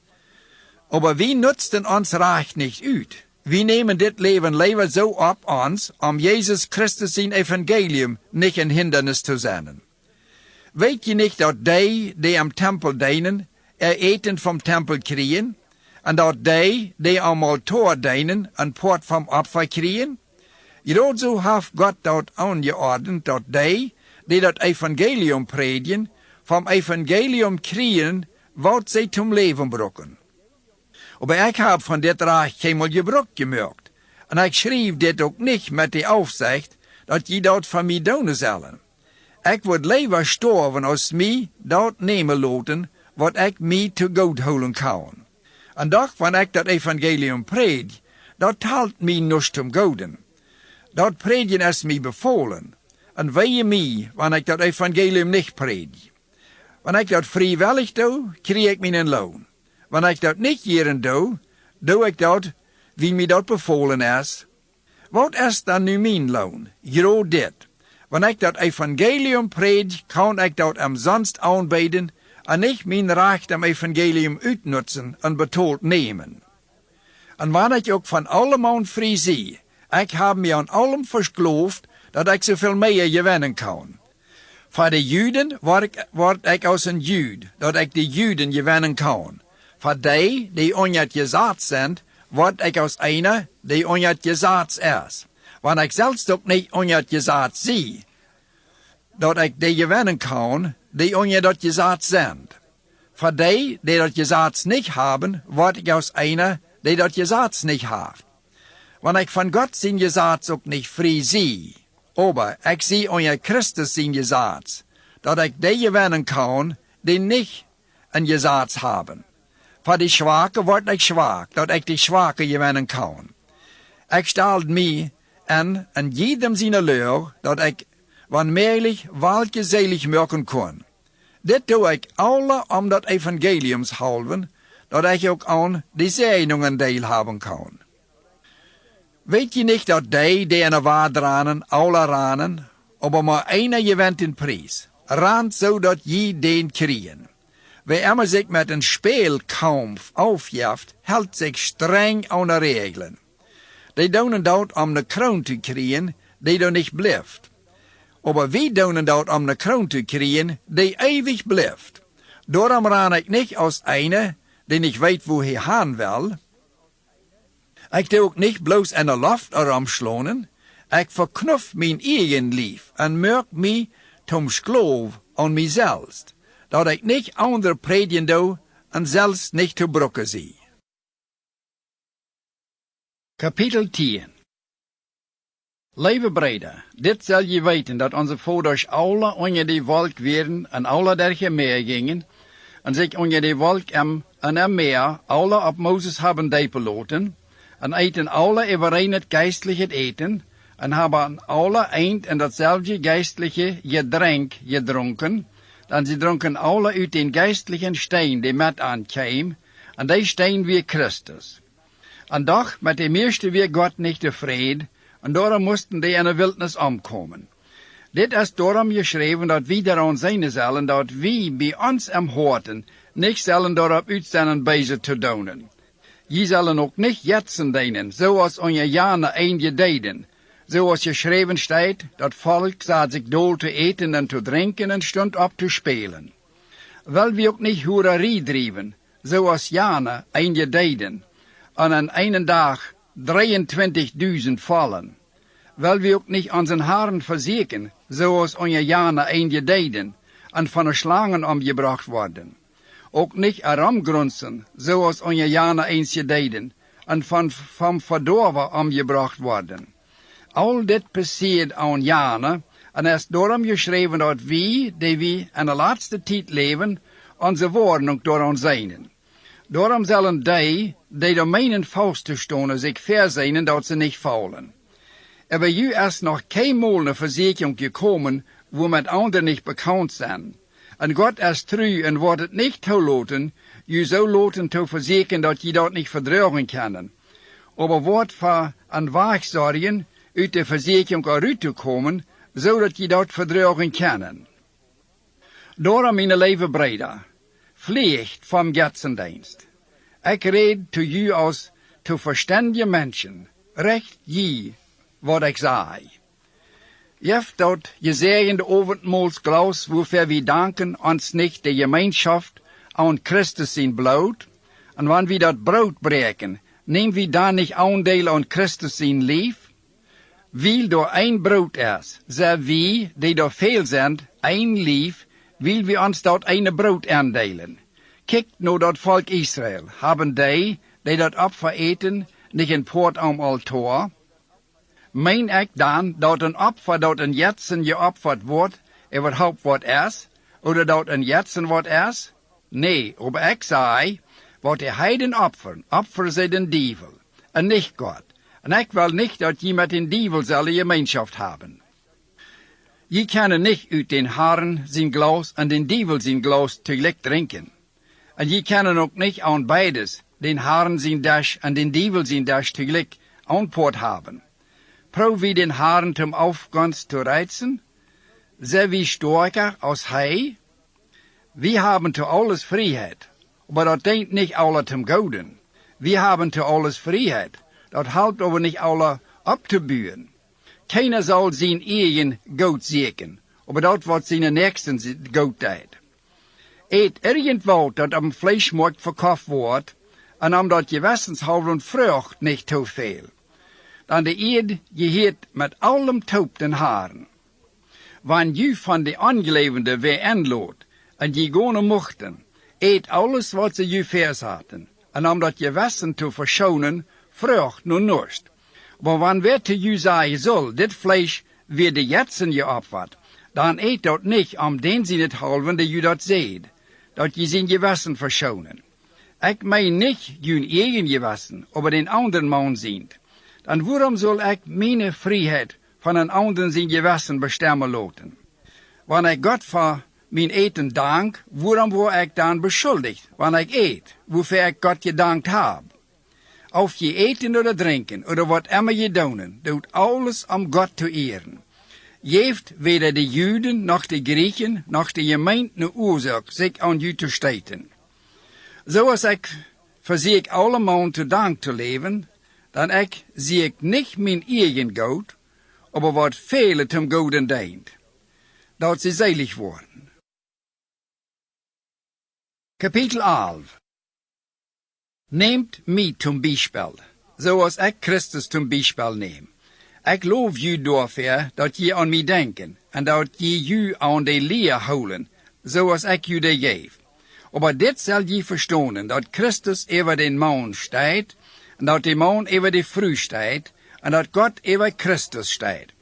Aber wie nutzt denn uns Recht nicht uit? Wir nehmen dit Leben lieber so ab uns, Jesus Christus sein Evangelium nicht ein Hindernis zu sein. Weet je nicht, dat die am Tempel dienen, eten vom Tempel kriegen, en dat die am Altar dienen, een Port vom Opfer kriegen? Jedoch so heeft Gott dat angeordnet, dat die dat Evangelium predigen, vom Evangelium kriegen, wat sie zum Leben brocken. Aber ich hab von dit Reich keinmal Gebrauch gemerkt, en ich schrieb dit ook nicht mit der Aufsicht, dat je dat van mij doen zullen. Ik word liever sterven als mij dat nemen laten, wat ik mij te goed houden kan. En doch, wanneer ik dat evangelium predik, dat talt mij niets om goden. Dat predigen is mij bevolen. En weje mij, wanneer ik dat evangelium niet predik. Wanneer ik dat vrijwillig doe, krijg ik mijn loon. Wanneer ik dat niet hierin doe ik dat wie mij dat bevolen is. Wat is dan nu mijn loon? Groot dit. Wanneer ik dat evangelium predik, kan ik dat umsonst aanbieden en niet mijn recht am evangelium uitnutzen en betaald nemen. En wanneer ik ook van allemaal vrij zie, ik heb me aan allem vergeloofd dat ik zoveel meer gewinnen kan. Voor de Juden word ik als een Jude, dat ik de Juden gewinnen kan. Voor die onjet gezaad zijn, word ik als einer, die onjet gezaad is. Wanneer ik zelfs ook niet onjet gezaad zie, dat ik die gewinnen kan, die onjet dat gezaad zijn. Voor die dat gezaad niet hebben, word ik als einer, die dat gezaad niet heeft. Wanneer ik van God zijn gezaad ook niet vrij zie, aber ik zie onjet Christus zijn gezaad, dat ik die gewinnen kan, die niet een gezaad hebben. Voor die Schwache word ik zwak, dat ik die Schwache gewinnen kan. Ik stel mij en jedem zijn leur, dat ik wanneerlich welgezelig merken kan. Dit doe ik alle om dat evangeliums halven, dat ik ook aan die zegeningen deel hebben kan. Weet je niet dat die in de waard ranen, alle ranen, aber maar einer gewinnt in prijs, rant zodat je den kriegen. Wer immer sich mit een Spielkampf aufjeft, hält sich streng aan de Regeln. Die doen dat om de kroon te kriegen, die er nicht blijft. Aber wie doen dat om de kroon te kriegen, die ewig blijft. Daarom ran ik niet als einer, die nicht weet wo hij gaan wil. Ik doe ook niet bloos in de lucht herumschlonen. Ik verknuff mijn eigen lief en merk mij zum Sklav aan mijzelf. Dat ik niet andere predigen doe en zelfs niet te brokken zie. Kapitel 10. Lieve Brüder, dit zal je weten, dat onze vaders alle onder die wolk werden en alle der Meer gingen, en zich onder die wolk en Meer alle op Moses hebben depeloten, en eten alle iedereen het geistliche eten, en hebben alle eind en datzelfde geistliche gedränk gedronken, dan sie dronken alle uit den geistlichen steen die met aankwam, en die steen wie Christus. En doch met de meeste wie Gott niet tevreden, en daarom moesten die in de wildnis omkomen. Dit is daarom geschreven dat wie daaraan zijn zullen, dat wie bij ons am horten, niet zullen daarop uitzenden bezig te doen. Je zullen ook niet jetsen dienen, zoals onze jaren einde deden. Zoals geschreven staat, dat volk zat zich dool te eten en te drinken en stond op te spelen. Wel we ook niet hoererie drijven, zoals jaren einde deden, en aan een dag 23.000 vallen. Wel we ook niet onze haren verzeken, zoals onze jaren einde deden, en van de slangen omgebracht worden. Ook niet herumgrunzen, zoals onze jaren eens deden, en van verdorven omgebracht worden. Al dit passiert aan jaren, en is daarom geschreven dat wie, die we in de laatste tijd leven, onze woorden ook door ons zijn. Daarom zullen die de meinen vast te stonen, zich verzijnen dat ze niet faulen. Aber ju is nog geen mal een verzekering gekomen, wo met anderen niet bekend zijn. En Gott is true en wordt het niet toelaten, je zo laten te verzekeren dat je dat niet verdragen kan. Aber wordt voor een waagzorgen uit de verzekering eruit te komen, zodat je dat verdragen kan. Daarom, mijn lieve breder, vliegt vom Götzendienst. Ik red te u als te verstandige mensen, recht je wat ik zei. Jeft dat gezegende Abendmahlsglas, wofür wir danken uns nicht de Gemeinschaft an Christus zijn bloot, en wanneer wir dat Brot breken, nehmen wir dan nicht Aandeel an Christus zijn Lief? Weil da ein Brot is, so wie, die da veel sind, ein Lief, will wir uns dort eine Brot aandelen. Kijkt nou dat Volk Israel, haben die dat Opfer eten, nicht in Port am Altar? Meen ik dan dat een Opfer dat een jetsen geopfert wordt, überhaupt wat is, oder dat een jetsen wat is? Nee, aber ik zei, wat de heiden opfern zij den Dievel, en nicht Gott. En ik wil niet dat je met den Dievel zullen Gemeinschaft haben. Je kan niet uit den Herren zijn glas en den Dievel zijn glas tegelijk drinken. En je kan ook niet aan beides, den Herren zijn dash en den Dievel zijn dash tegelijk aanpoort hebben. Probeer den Herren zum Aufgangs zu reizen, sehr wie stärker als Hij. Wir haben zu alles Freiheit, aber das denkt nicht alle zum Gouden. Wir haben zu alles Freiheit, das helpt aber nicht alle abzubühen. Keiner soll sein eigen Goat sieken, aber das wird seine Nächsten Goat teit. Eet irgendwo, dat am Fleischmarkt verkauft wordt, en om dat gewissenshalve und Frucht nicht zu viel. Dan de eed geheert met allem Taub den Haaren. Wann je van de Angelevende weer inloot, en je gone mochten, eet alles wat ze je vers hadden, en om dat gewissen te verschonen, Frucht nur norst. Maar wann wer te je zeggen zal, dit vlees weer de jetsen je opvat, dan eet dat niet om den zin het halven dat je dat zeed, dat je zijn gewissen verschonen. Ik meen niet je eigen gewissen, aber den anderen man ziet. Dan waarom zal ik mijn vrijheid van een anderen zijn gewissen bestemmen laten? Wanneer ik God voor mijn eten dank, waarom word ik dan beschuldigd, wanneer ik eet, wofür ik God gedankt heb? Of je eten oder drinken, oder wat immer je doen, doet alles om God te eeren. Geeft weder de Juden, nog de Griechen, nog de gemeente een oorzaak zich aan u te stijten. Zoals ik verzeek allemaal te dank te leven, dan zie ik niet mijn eigen goud, aber wat vele zum Gouden dient, dat ze selig worden. Kapitel 11. Nehmt mij zum Beispiel, zoals ik Christus zum Beispiel neem. Ik loof u dafür, dat je aan mij denken, en dat je u aan de leer houden, zoals ik u de geef. Aber dit zal je verstonen, dat Christus over den Mann steht, en dat de Mann over de vrouw steht, en dat God over Christus steht.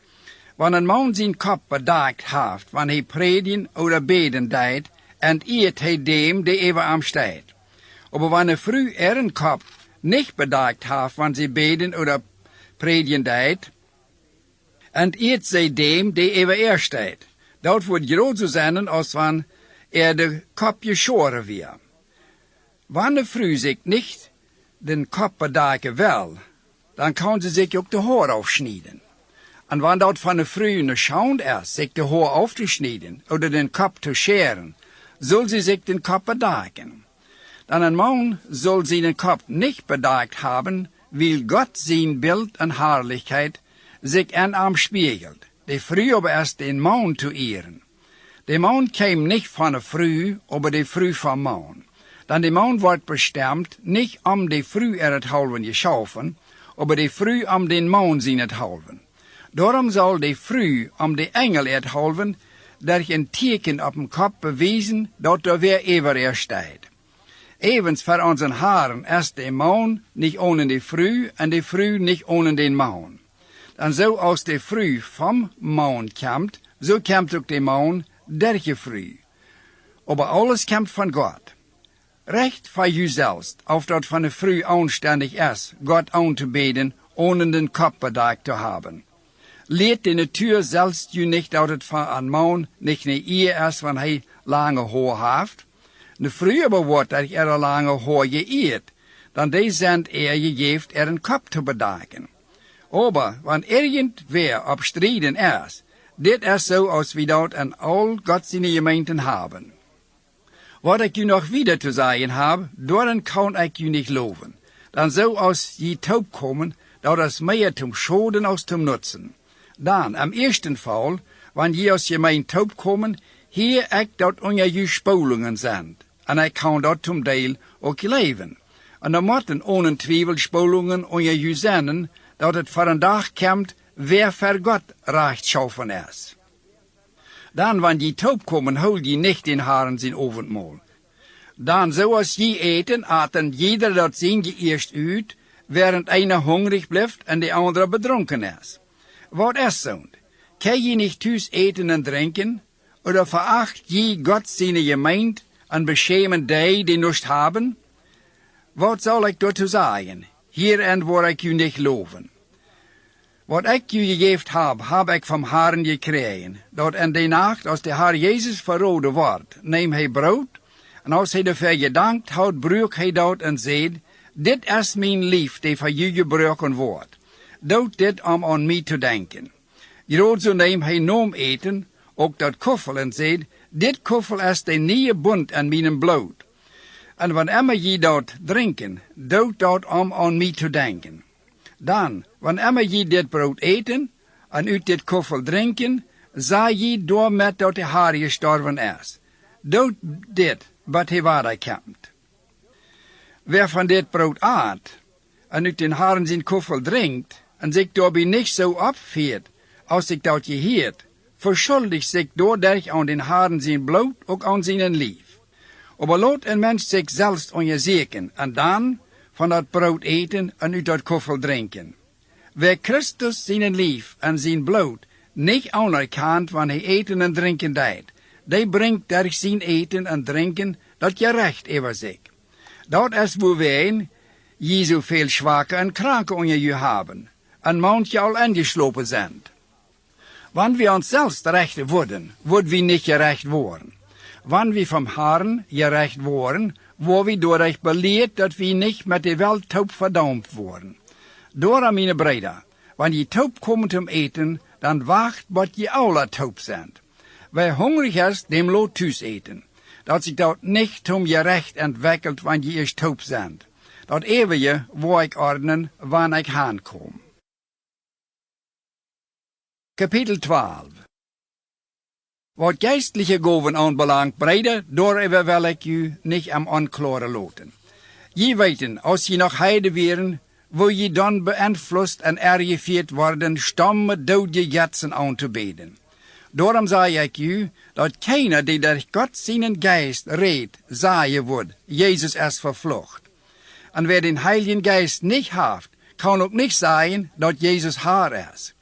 Wanneer een man zijn kop bedekt heeft, wanneer hij predigen oder beden deed, en eert hij dem, die over am steht. Aber wanneer vrouw ihren kop nicht bedekt heeft, wanneer sie beden oder predigen deed, en eert zij dem, die over steht. Dat wordt groot zo zijn als wanneer de kop geschoren weer. Wanneer vrouw zich niet den kop bedekken wil, dan kan ze zich ook de haar aufschneiden. En wanneer dat van de vrouw een schand is, zich de haar auf te schneiden, oder den kop te scheren, soll sie sich den kop bedekken. Dan een man soll seinen kop nicht bedeckt haben, weil Gott sein Bild en Herrlichkeit sich in ihm spiegelt. De vrouw aber erst den Mann zu ehren. De Mann käme nicht von der Früh, aber de Früh vom Mann. Dann de Mann wird bestimmt nicht de Früh halven geschaffen, aber de Früh den Mann seinen halven. Darum soll de Früh de Engel halven, durch ein Teken auf dem Kopf beweisen, dat er wer ever steht. Evens für unseren Haaren ist de Mann nicht ohne de Früh, und de Früh nicht ohne den Mann. Dann so aus de Früh vom Mann kommt, so kommt auch de Mann durch de Früh. Aber alles kommt von Gott. Recht für you selbst, auf dat von de Früh anständig ist, Gott anzubeten, ohne den Kopf bedeckt zu haben. Leert de natuur zelfs ju nicht dat het van een man nicht ne eer is wanneer hij lange haar heeft. Nu früher wordt dat lange haar geëerd, dan die zijn geeft een kop te bedekken. Aber, wanneer irgendwer op strijden is, dit is zo als we dat in al Gottseine gemeenten hebben. Wat ik u nog wieder te zeggen heb, daarin kan ik u niet loven. Dan zo als je taub komen, dat is meer zum Schoden als zum Nutzen. Dan, am eersten Fall, wanneer je als gemeente taub komen, hier ik dat onder spolingen zijn. En ik kan dat zum deel ook leven. En dan moeten onentwijfeld spolingen onder je zijn, dat het voor een dag komt, wer voor God rechtschaffen is. Dan, wanneer je taub komen, hol je niet in haren zijn avondmaal. Dan, zoals je eten, aten jeder dat zijn je eerst uit, während einer hungrig blijft en de andere bedronken is. Wat is zo? Kan je niet thuis eten en drinken? Oder veracht je Gott seine Gemeinde en beschämen die nichts haben? Wat zal ik daartoe zeggen? Hierin word ik u niet loven. Wat ik u gegeven heb ik vom Herrn gekregen, dat in de nacht, als de Herr Jezus verroden wordt, neemt hij brood, en als hij ervoor gedankt houdt, breekt hij dat en zegt, dit is mijn lief, die voor u gebroken wordt. Doet dit om aan mij te denken. Groot zo neemt hij noem eten, ook dat koffel, en zegt, dit koffel is de nieuwe bund aan mijn bloed. En wanneer je dat drinken, doet dat om aan mij te denken. Dan, wanneer je dit brood eten, en uit dit koffel drinken, zei je door met dat de Heer gestorven is. Doet dit, wat hij wederkomt. Wer van dit brood eet, en uit den Herrn zijn koffel drinkt, en zich daarbij niet zo opveert, als ik dat geheerd, verschuldigt zich doordat aan den Herrn zijn bloed, ook aan zijn lief. Aber laat een mens zich zelfs onderzoeken, en dan van dat brood eten en uit dat koffel drinken. Wer Christus zijn lief en zijn bloed niet anerkent wanneer hij eten en drinken deed, die brengt durch zijn eten en drinken dat je recht over zich. Dat is wo wij je zoveel zwakke en kranke onder je hebben, en manche al ingeslopen zijn. Wanneer we ons zelfs recht worden, worden we niet gerecht worden. Wanneer we vom Herrn gerecht worden, worden we doordat beleerd dat we niet met de welt taub verdampt worden. Door mijn breder, wanneer je taub komt om eten, dan wacht wat je alle taub zijn. Wer hungrig is, dem laat thuis eten. Dat zich dat niet om je recht ontwikkelt, wanneer je eerst taub zijn. Dat eeuwige wil ik ordenen, wanneer ik aankom. Kapitel 12. Wat geistliche Gaven aanbelangt, breder, daarover wil ik u niet am aanklaren laten. Je weten, als je nog heide wären, wo je dan beïnvloed en ergevierd worden, stammen dode jetsen aan te beden. Daarom zei ik u, dat keiner die door God zijn geest redt, zeggen wordt, Jezus is vervlucht. En wer den Heiligen Geist niet heeft, kan ook niet zeggen, dat Jezus Herr is.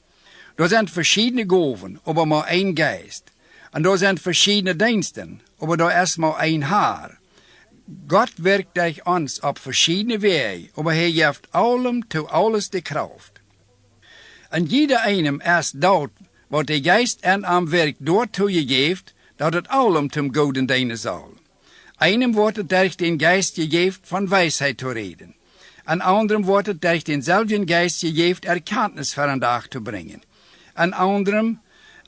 Er zijn verschiedene gaven, aber maar één Geist. En er zijn verschiedene diensten, aber er is maar één Herr. God werkt durch ons op verschiedene wegen, aber hij geeft allem toe alles de kracht. En jeder einem is dat, wat de Geist en am werk doortoe je geeft, dat het allem zum Goden dienen zal. Einem wordt het durch den Geist gegeven van wijsheid te reden. An anderem wordt het durch denselben Geist gegeven erkenntnis voor een dag te brengen. An anderem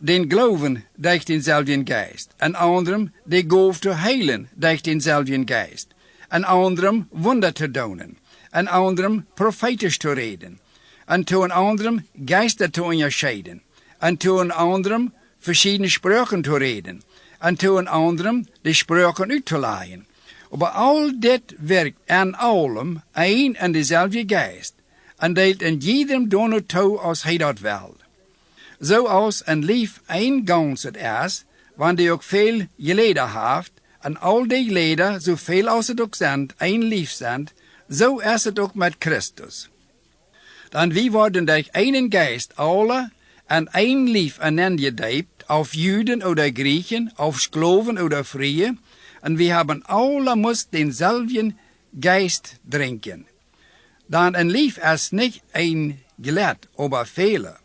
den Glauben durch denselben Geist. An anderem de Gauf te heilen durch denselben Geist. An anderem Wunder te doen. An anderem prophetisch te reden. En to een anderem Geister te onderscheiden. En to een anderem verschiedene sprachen te reden. En to een anderem de sprachen uit te leiden. Maar al dit werkt aan allem een en dezelfde Geist. En deelt in jedem donor toe als hij dat wil. Zoals een lief een gans het is, wanneer ook veel geleden heeft, en al die leden, zoveel als het ook zijn, een lief zijn, zo is het ook met Christus. Dan wie worden durch einen Geist alle en een lief einander gedeibt, auf Juden oder Griechen, auf Skloven oder Frie, en wir haben alle muss denselben Geist trinken. Dan een lief is niet een gelet, aber viele.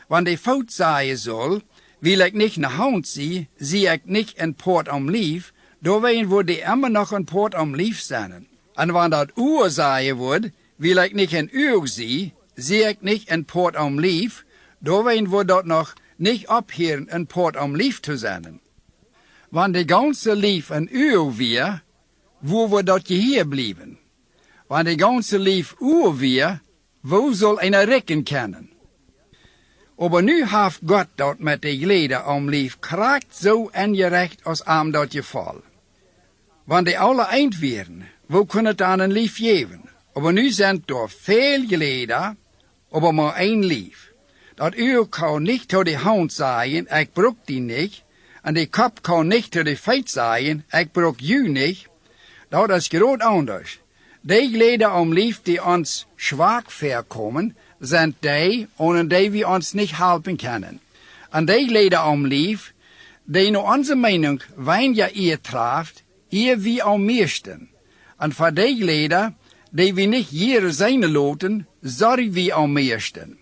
Wann die Fout sagen soll, will ich nicht nach Hound sie ich nicht ein Port am Lief, da wo die immer noch ein Port am Lief sein. Und wann dat Uhr sagen wird, will ich nicht ein Uhr sie ich nicht ein Port am Lief, da wo dort noch nicht abhören ein Port am Lief zu sein. Wann die ganze Lief ein Uhr wir, wo wir dort hier blieben? Wann die ganze Lief Uhr wir, wo soll einer recken können? Aber nu haft Gott dort met de Glieder am Lief krakt so angerecht als am dort Gefall. Wann die alle eind wären, wo kunnen dan een Lief geven? Aber nu sind door veel Glieder, aber maar ein Lief. Dat Uhr kan nicht zu die Hand sagen, ich brauch die nicht, und die Kopf kan nicht zu die Feit sagen, ich brauch you nicht. Dat is groot anders. Die Glieder am Lief, die uns schwach verkommen, sind die, ohne die wir uns nicht helfen können. Und die Glieder am Lief, die nach unserer Meinung weniger ihr trifft, ihr wie am meisten. Und für die Glieder, die wir nicht jeder seine loten, sorry wir am meisten.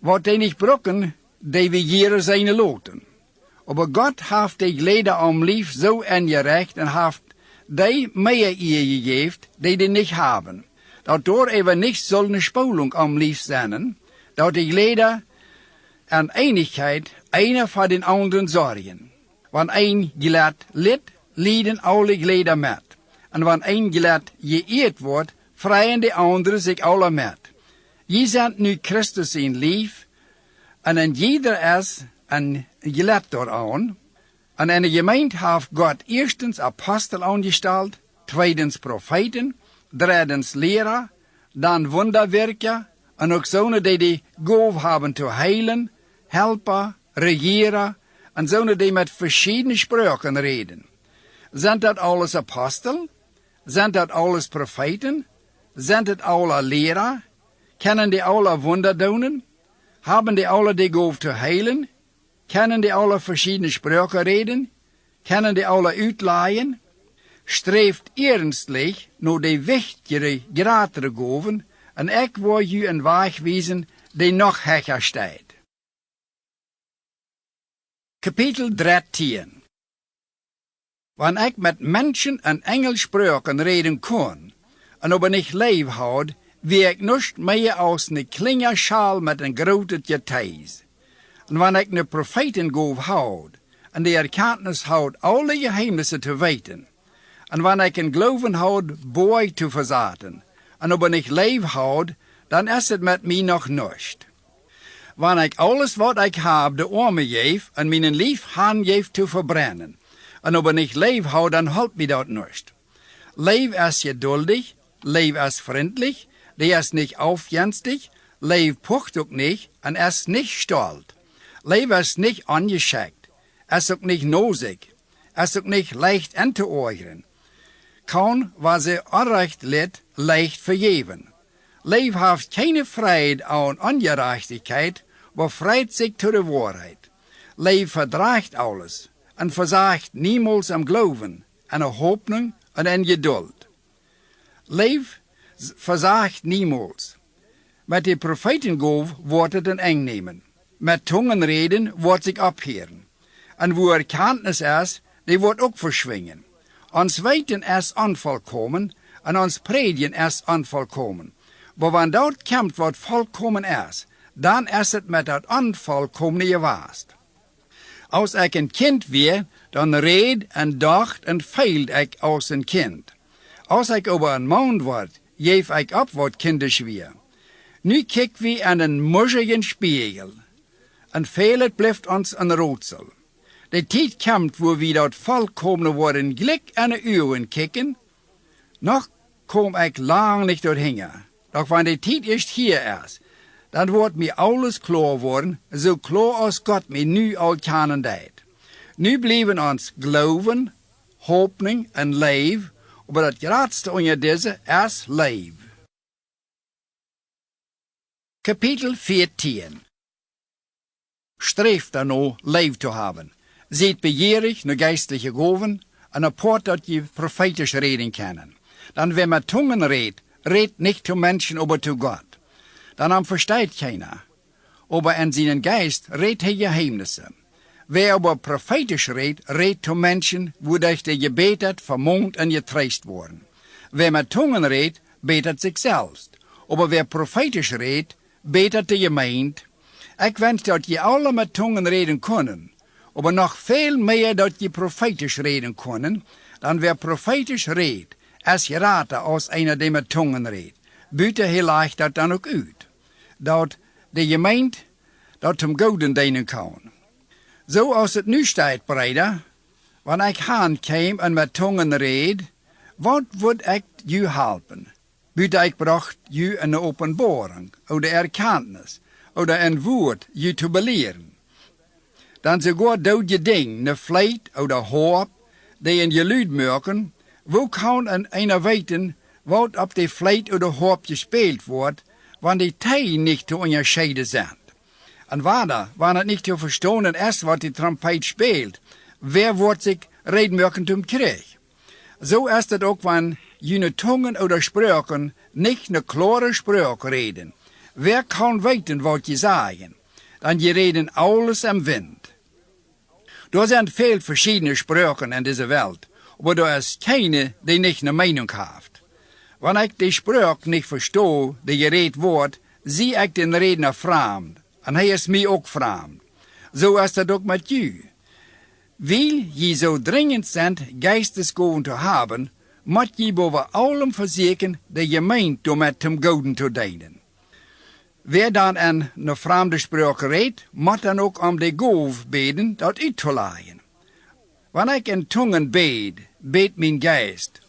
Was die nicht brauchen, die wir jeder seine loten. Aber Gott hat die Glieder am Lief so angerecht und hat die mehr ihr gegeben, die nicht haben. Dat door even nicht soll eine Spulung am Lief sein, dat die Glieder an Einigkeit einer von den anderen sorgen. Wann ein Glied litt, lieden alle Glieder mit. Und wann ein Glied geehrt wird, freien die anderen sich alle mit. Je sind nu Christus in Lief, und in jeder ist ein Glied daran. Und in der Gemeinde hat Gott erstens Apostel angestellt, zweitens Propheten, drittens Lehrer, dann Wunderwerker und auch solche, die Gabe haben zu heilen, Helper, Regierer und solche, die mit verschiedenen Sprachen reden. Sind das alles Apostel? Sind das alles Propheten? Sind das alle Lehrer? Kennen die alle Wunder tun? Haben die alle die Gabe zu heilen? Kennen die alle verschiedene Sprachen reden? Kennen die alle uitleihen? Streeft ernstlich nur die wichtigere, gratere Gaven, en ik wil je een weg wijzen die nog hecher steht. Kapitel 13. Wann ik met Menschen en Engelsprachen reden kon, en aber nicht leef houd, wie ik nichts mehr als ne kleine Schal met een grote Geteis. En wann ik ne Prophetengave houd, en die Erkenntnis houd alle Geheimnisse te weten, en wanneer ik een geloven houd, boy te verzaten, en ob ik leef houd, dan is het met mij nog niets. Wanneer ik alles wat ik heb de armen geef, en mijn lief hand geef te verbrennen, en ob ik leef houd, dan helpt mij dat niets. Leef is geduldig, leef is vriendelijk, die is niet aufjenstig, leef pocht ook niet, en is niet stolz. Leef is niet angeschickt, is ook niet nozig, is ook niet leicht in te oren. Kaum was ze onrecht litt, leicht vergeven. Leef heeft keine Freude aan Ungerechtigkeit, befreit sich zu der Wahrheit. Leef verdraagt alles en versagt niemals am Glauben, an der Hoffnung en an Geduld. Leef versagt niemals. Met die Prophetengave wordt het een eng nemen. Met Tungenreden wordt zich abhören. En wo Erkenntnis is, die wordt ook verschwingen. Ons weten is onvolkomen, en ons predigen is onvolkomen. Maar wanneer dat komt wat volkomen is, dan is het met dat onvolkomene gewaast. Als ik een kind weer, dan reed en dacht en feilt ik als een kind. Als ik over een maand word, geef ik op wat kindisch weer. Nu kijk we aan een muschigen spiegel, en veel blijft ons een raadsel. De tijd komt, wo we dat volkomene worden gelijk aan de uren kijken. Nog kom ik lang niet doorheen. Doch wanneer de tijd eerst hier is, dan wordt mir alles klar worden, zo klar als Gott mir nu al kennen deed. Nu blijven ons geloven, hoopning en leef, maar het grootste onder deze is leef. Kapitel 14. Streeft danach, leef te hebben. Seid begierig naar geistliche Gaven en apart dat je prophetisch reden können. Dan wenn man Tungen redt, redt nicht zu Menschen, aber zu Gott. Dan versteht keiner. aber in seinen Geist redt er Geheimnisse. Wer aber prophetisch redt zu Menschen, wodurch der gebetet, vermont und getröst worden. Wer mit Tungen redt, betet sich selbst. Aber wer prophetisch redt, betet die Gemeinde. Ich wünsche, dass je alle mit Tungen reden können, aber noch viel mehr, dass je prophetisch reden können, dann wer prophetisch redt, ist geraten als einer, der mit Tungen redt. Büte vielleicht dat dan ook uit. Dat de gemeente dat zum Gouden dienen kan. Zo als het nu staat, Breder, wanneer ik haan kwam en met tongen reed, wat would ik u helpen? Büte ik bracht u een openbaring, oder erkenntnis, oder een woord u te beleren. Dan sogar dood je ding, ne vleit oder hoop, die in je luid merken, wo kan een einer weten, wat op de vleit oder hoop gespeeld wordt, wanneer die tijden niet te onderscheiden zijn. En wanneer het niet te verstaan is wat die trompet speelt, wer wordt zich redmerkend om krijg. Zo is het ook wanneer jene tongen oder spreuken niet een klare spreuk reden. Wer kan weten wat je zeggen? Dan je reden alles am wind. Er zijn veel verschillende spreuken in deze wereld, maar er is keine, die niet een Meinung heeft. Wanneer ik die spreuk niet verstehe, die gereed wordt, zie ik den redner vreemd. En hij is mij ook vreemd. Zo is dat ook met u. Wil je zo dringend zijn geestesgoed te hebben, moet je boven allem verzekeren de gemeente met hem goden te dienen. Wer dan een vreemde spreuk redt, moet dan ook om de goof beden dat uit te leiden. Wanneer ik in tongen beet mijn geest,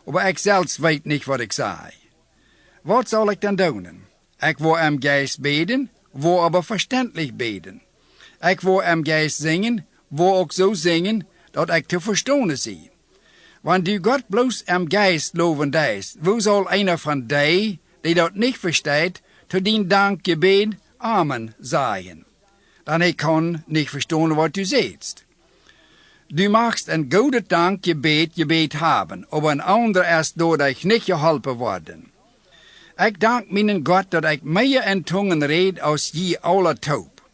aber ik zelfs weet niet wat ik zei. Wat zal ik dan doen? Ik wil am geest beden, wil aber verständlich beden. Ik wil am geest zingen, wil ook zo zingen, dat ik te verstaan zie. Want du God bloos am geest loven deist, wo zal einer van die dat niet versteht, te dien dankgebed Amen zeggen. Dan hij kan niet verstaan wat du zegt. Du magst een goede dankgebed hebben, aber een ander is doordat niet geholpen worden. Ik dank mijn God dat ik meer in tongen red als je alle taub.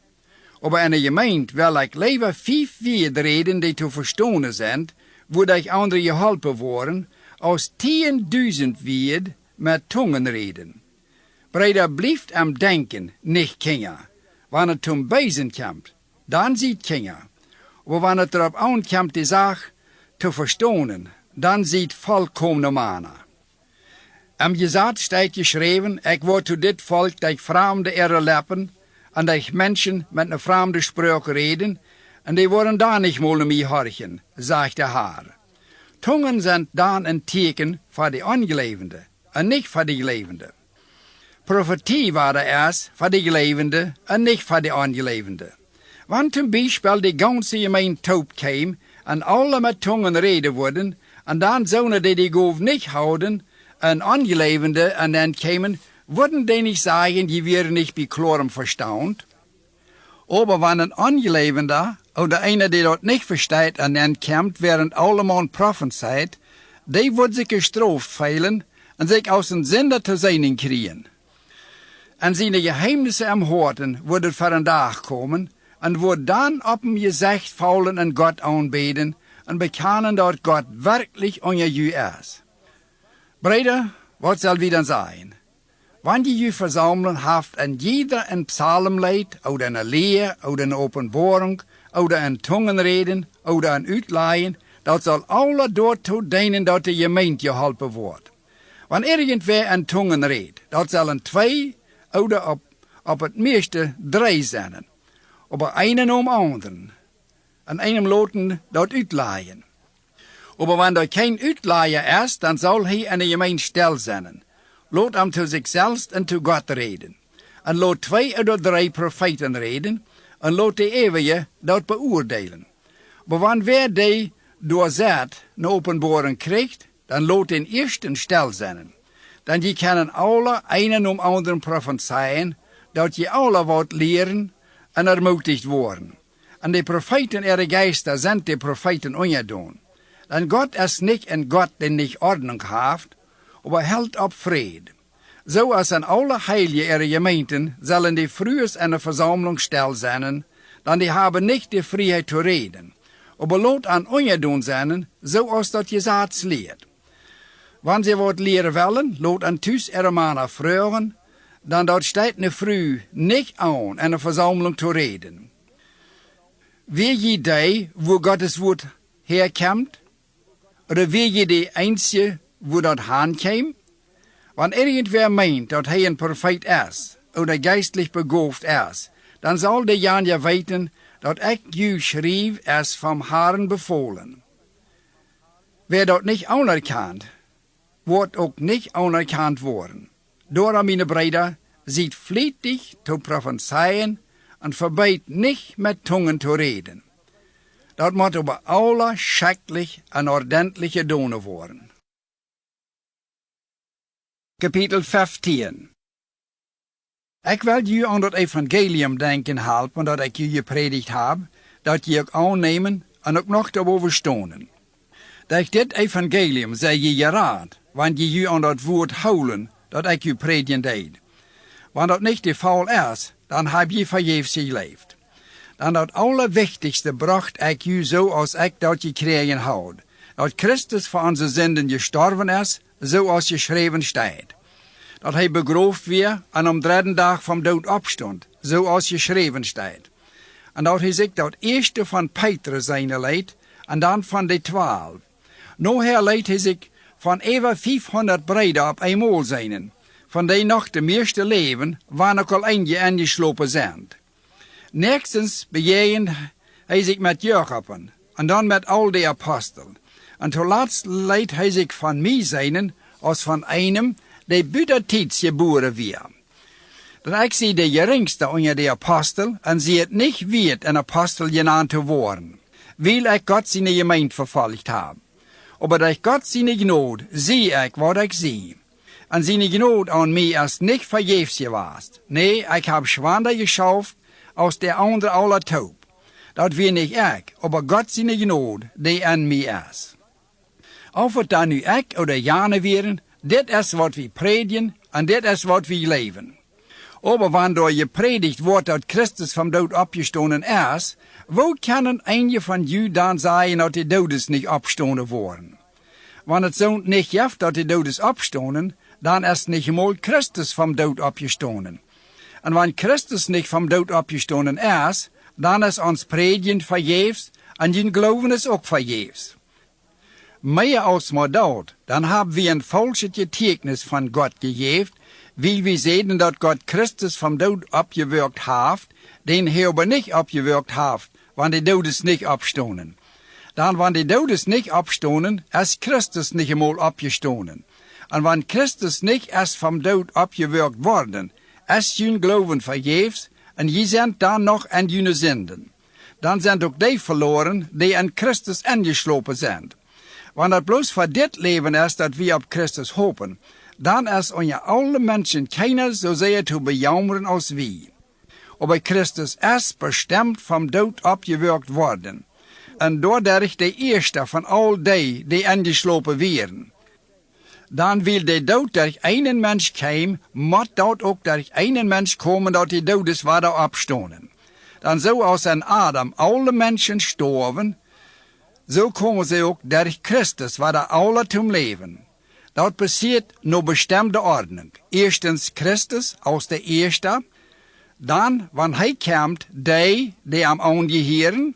Aber in de gemeente wil ik liever 5 woorden reden die te verstaan zijn, wodat anderen geholpen worden, als 10.000 woorden met tongen reden. Breder blijft am denken, niet kinder. Wanneer het zum Beisen komt, dan ziet kinder. Aber wanneer het erop aankomt die zaak te verstaan, dan ziet volkomen mannen. Am Gesetz steht geschreven, ik word zu dit volk dat vreemde ihre Lippen, en dat Menschen met een vreemde spreuk reden, en die worden daar niet mal mee horchen, zegt de Heer. Tongen zijn dan een teken voor de ongelevende, en niet voor de gelevende. Prophetie war erst voor de gelevende, en niet voor de ongelevende. Want zum Beispiel die ganze gemeente taub kwam, en alle met tongen reden worden, en dan zouden die goof niet houden, en ongelevende, en dan kwamen, würden die nicht sagen, die wären nicht bei klarem Verstand. Aber wenn ein Ongelevender oder einer, der dort nicht versteht, an den kommt, während allemal Prophezeit, die wird sich gestraft feilen und sich aus dem Sender zu seinen kriegen. Und seine Geheimnisse am Horten würden für einen Tag kommen und würden dann auf dem Gesicht fallen und Gott anbeten und bekennen, dass Gott wirklich unser Jü ist. Brüder, was soll wir dann sein? Wann die Jü versammeln haft an jeder ein Psalmlied oder eine Lehre oder eine Offenbarung oder ein Tungenreden oder ein Uitleihen, dat soll alle dort dienen, dat de gemeente geholpen wordt. Wann irgendwer ein Tungen redt, dat zullen 2 oder op het meeste 3 zijn. Aber einen anderen. En einem loten dat uitleihen. Aber wenn da kein Uitleiher ist, dann soll hij in de gemeente stil zijn. Lot hem zu sich selbst und zu Gott reden. En lot 2 oder 3 Propheten reden, en lot de eeuwige dat beoordelen. Maar wanneer die doorzet een openbaring krijgt, dan lot den eersten stil zijn. Dan die kunnen alle einen anderen prophezeien, dat je alle wat leren en ermutigt worden. En de Propheten ihre Geister sind die Propheten ungedaan. Dan Gott ist nicht ein Gott, der nicht Ordnung hat, aber hält auf Fried. So als an alle Heilige ihrer Gemeinden sollen die frühest eine Versammlung still sein, dann die haben nicht die Freiheit zu reden. Aber lot an ungedun sein, so als dat Gesetz lehrt. Wenn sie wat lehren wollen, lot an thuis ihre Männer fragen, dann dort steht ne früh nicht an, eine Versammlung zu reden. Wie je die, wo Gottes Wort herkommt? Oder wie je die Einzige, wo dort hinkommt? Wenn irgendwer meint, dass er ein Prophet ist, oder geistlich begabt ist, dann soll der Jan ja weten, dass ich ju schrieb, es vom Herrn befohlen. Wer dort nicht anerkannt, wird auch nicht anerkannt worden. Darum, meine Brüder, seid flittig zu prophezeien und verbeitet nicht mit Zungen zu reden. Das muss aber alle schrecklich und ordentliche Donen worden. Kapitel 15. Ich will ju an das Evangelium denken helpen, dat ich ju gepredigt habe, dat je ook aannemen en ook nog daarover stonen. Dat ik dit Evangelium zei je geraad, want je ju an dat woord houden, dat ik ju predigen deed. Want dat niet de geval is, dan heb je vergeefs geleefd. Dan dat allerwichtigste bracht ik ju zo als ik dat gekregen houd. Dat Christus voor onze zinden gestorven is, zoals geschreven staat. Dat hij begroofd weer en am derde dag vom dood opstond, zoals geschreven staat. En dat hij zich dat eerste van Petrus zijn leid, en dan van de 12. Noher leidt hij zich van over 500 Brüder op eenmaal zijn, van die nog de meeste leven, waar ook al eentje ingeslopen zijn. Nächstens bejegend hij zich met Jacoben, en dan met al de apostelen. En toelaatst leidt hij zich van mij zijn, als van einem, die buitentyds geboren weer. Dan ik zie de geringste onder de apostel, en zie het niet weert een apostel genannt te worden, wil ik God zijn gemeente vervolgd hebben. Aber durch Gott seine Gnade zie ik wat ik zie. En seine Gnade an mij is niet vergeefs geweest. Nee, ik heb Schwander geschafft, aus der andere aller taub. Dat wie nicht ik, aber Gott seine Gnade, die an mij is. Of het dan nu ik oder Jane wären, dit is wat we predigen en dit is wat we leven. Aber wann door je predigt wordt dat Christus vom dood opgestonden is, wo kunnen een van jullie dan zeggen dat de dodes niet opstonden worden? Wanneer het zo niet jeft dat de dodes opstonden, dan is niet eenmaal Christus vom dood opgestonden. En wanneer Christus niet vom dood opgestonden is, dan is ons predigen vergeefs en jullie geloven is ook vergeefs. Meer als maar dat, dan hebben we een falsche getuigenis van God gegeven, wie we zeggen dat God Christus vom dood opgewerkt heeft, den hij aber niet opgewerkt heeft, wanneer de dodes niet opstonden. Dan wanneer de dodes niet opstonden, is Christus niet eenmaal opgestonden. En wanneer Christus niet is vom dood opgewerkt worden, is jullie geloven vergeefs, en je zijn dan nog in jullie zinden. Dan zijn ook die verloren, die in Christus ingeslopen zijn. Wanneer het bloos voor dit leven is dat we op Christus hopen, dan is onder alle mensen keiner zozeer te bejammeren als wie. Aber Christus is bestemd vom dood opgewerkt worden. En doordat de eerste van al die ingeslopen werden. Dan wil de dood durch einen mens kwam, moet dat ook durch einen mens komen dat de dodes waren opstonden. Dan zo als in Adam alle mensen storven, zo komen ze ook durch Christus waren alle zum Leben. Dat passiert nur bestimmte Ordnung. Erstens Christus als der Erste, dann, wann hij komt, die am angehören,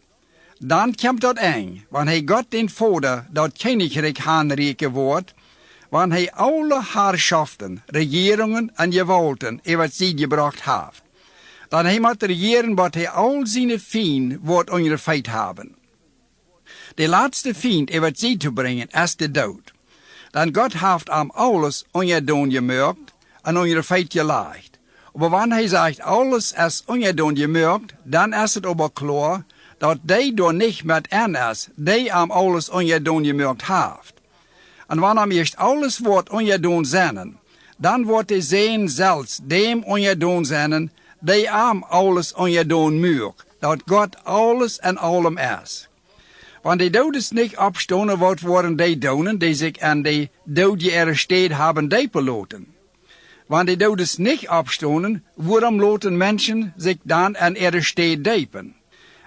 dann kommt dat ein, wann hij Gott den Vater, dat Königreich aanreiken wordt, wann hij alle Herrschaften, Regierungen en Gewalten über sie gebracht heeft. Dan hij moet regieren, wat hij al zijn Feind wordt onderfeit hebben. De laatste Feind über sie te brengen, is de dood. Dan God heeft am alles ongedaan gemerkt en onderfeit gelegd. Aber wenn hij sagt, alles is ongedaan gemerkt, dan is het aber klar, dat die door niet met en is, die am alles ongedaan gemerkt heeft. En wanneer eerst alles wordt ongedaan zijn, dan wordt hij zijn zelfs dem ongedaan zijn, die am alles ongedaan merkt, dat God alles en allem is. Wanneer de dodes niet opstonden, worden die donen, die zich aan de dood gearresteerd hebben, die beloten. Wann die Todes nicht abstonen, warum laten Menschen sich dann an ihre Stee depen?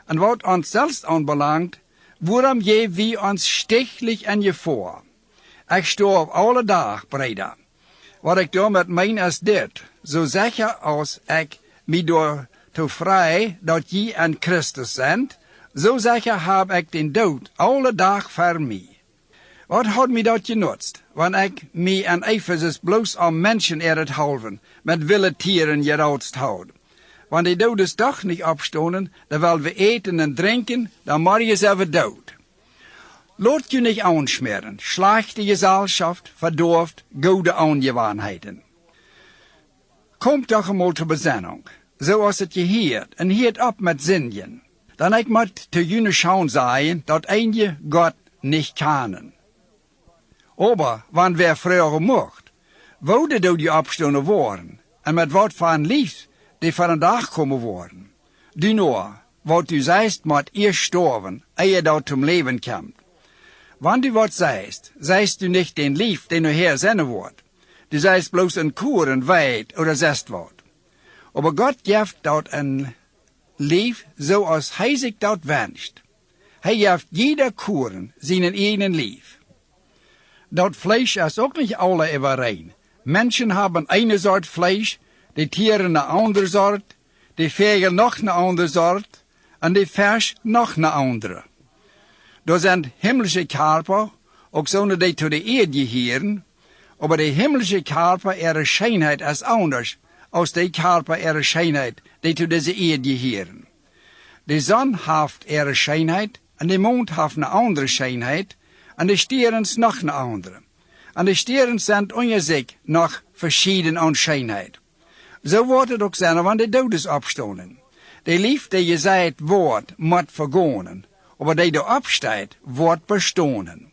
En wat ons selbst anbelangt, waarom je wie ons stichtlich en je voor? Ik storf alle dag, breder. Wat ik daarmee meen is dit, zo zeker als ik me door te vrij dat je en Christus zendt, zo zeker heb ik den dood alle dag voor mij. Wat had me dat genutzt, wanneer ik me in Ephesus bloos om mensen het halven, met wilde tieren gerouwd houd? Want die Todes doch niet opstonen, dan wel we eten en drinken, dan maar je zelf dood. Laat je niet aanschmeren, slechte Gesellschaft, verdorft, goede Aangewoonheiten. Komt doch eenmaal zur Besinnung, zoals het je hiert, en hiert op met zinjen. Dan ik moet te jullie schauen zeggen, dat je God niet kennen. Aber, wann wer früher mocht, woude du die opstonen worden, en met wat voor een lief die van een dag komen worden. Du nur, wat du zeist, moet eerst sterven, ehe du zum Leben komt. Wann du wat zeist du nicht den Lief, den du hier senden wordt. Du zeist bloß een Kuren, weit oder zest wat. Aber Gott geeft dat een Lief, zoals hij zich dat wenscht. Hij geeft jeder Kuren zijn eigen Lief. Dat Fleisch is ook niet alle überein. Menschen haben eine Sort Fleisch, die Tiere eine andere Sort, die Vögel noch eine andere Sort, und die Fisch noch eine andere. Da sind himmlische Körper, auch so die zu der Erde gehören, aber die himmlische Körper, ihre Schönheit ist anders als die Körper, ihre Schönheit, die zu dieser Erde gehören. Die Sonne hat ihre Schönheit, und der Mond hat eine andere Schönheit, und die Sterne noch eine andere. Und die Sterne sind unter sich noch verschieden an Schönheit. So wordt het ook zijn, wanneer de Todes opstonen. De lief die je zei wordt, moet vergonen, aber die er opstaat, wordt bestonen.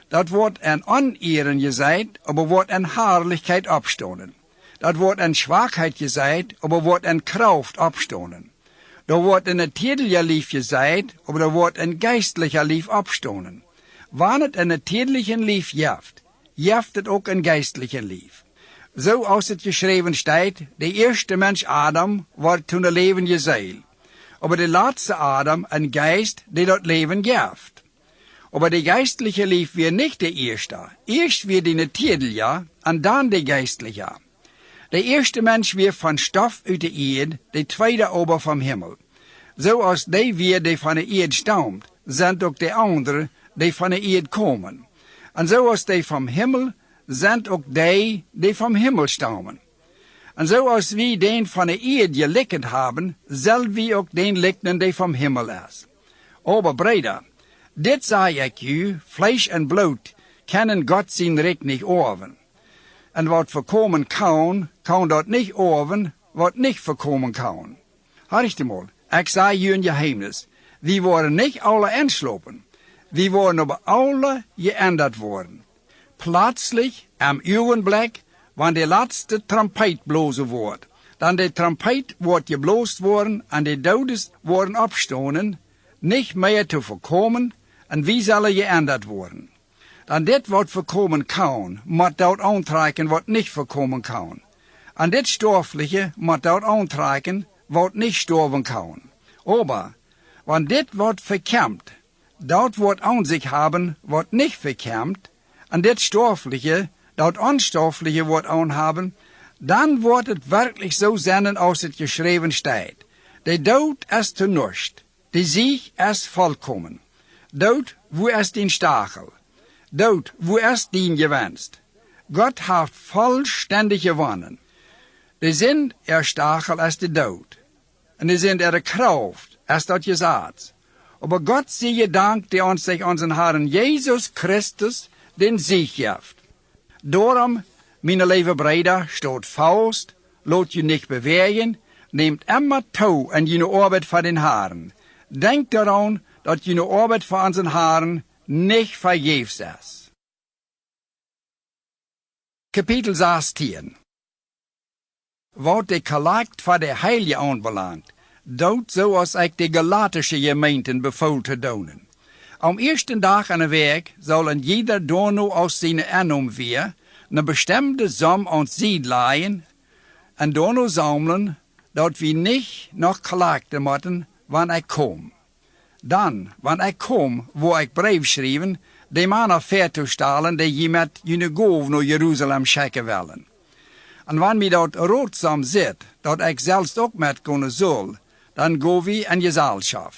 Dat wordt en oneeren gezegd, aber wordt en Herrlichkeit opstonen. Dat wordt en Schwachheit gezegd, aber wordt en Kraft opstonen. Da wordt een natuurlicher lief gezegd, aber da wordt een geistlicher lief opstonen. Wanneer het een natuurlichen lief jeft het ook een geistlichen lief. So als het geschreven staat, de eerste mens Adam wordt toen een levende ziel. Aber de laatste Adam een geist die dat leven geeft. Aber de geistliche lief weer niet de eerste. Eerst weer de natuurlijke en dan de geistliche. De eerste mens weer van stof uit de eerd, de tweede ober vom Himmel. Zoals die weer die van de eerd stamt, zijn ook de anderen die van de eerd komen. En zoals die vom Himmel, zijn ook die vom Himmel stammen. En zoals wie den van de Erde gelikt hebben, zullen we ook den likken die vom Himmel is. Aber breder, dit zei ik u, Fleisch en bloed kennen God zijn recht niet orven. En wat voorkomen kan dat niet orven, wat niet voorkomen kan. Hoort mal, ik zei u een geheimnis, we worden niet alle inslopen. We worden aber alle geändert worden. Plötzlich, am Augenblick, wann die letzte Trompet blozen wordt. Dan de Trompet wordt geblost worden en de Todes worden opstonen, niet meer te voorkomen, en wie zullen geändert worden. Dan dit wat voorkomen kan, moet dat aantrekken wat niet voorkomen kan. En dit stoffelijke moet dat aantrekken wat niet sterven kan. Aber, wann dit wat verkämmt, dat wordt aan zich hebben wat niet verkämmt, en dit stoffelijke, dat onstoffelijke wordt aanhaben, dan wordt het werkelijk zo zijn als het geschreven staat. De dood is te nichts, de Sieg is volkomen. Dood, wo ist din Stachel? Dood, wo ist din gewenst? Gott hat vollständig gewonnen. De Sinn er Stachel ist de dood. En de Sinn er Kraft ist dat Gesetz. Aber Gott siehe Dank, der uns durch unseren Herrn Jesus Christus den Sieg gibt. Darum, meine liebe Brüder, steht Faust, laat je nicht bewegen, nehmt immer toe an jene Arbeit für den Herrn. Denkt daran, dass jene Arbeit für unseren Herrn nicht vergebens ist. Kapitel 16. Wat de Kollekt für de Heilige anbelangt, doet zoals ik de Galatische gemeenten bevoel te doen. Am ersten Dag aan de week zullen jeder dono aus seine Ernum weer, een bestemde som ons ziet laaien en dan samelen, dat we niet nog klaagden moeten, wanneer ik kom. Dan, wanneer ik kom, waar ik brief schrijven, de mannen vertoestellen, die je met jullie goof naar Jeruzalem schikken willen. En wanneer dat roodsam zit, dat ik zelfs ook met kunnen zal, dan go we in gezelschap.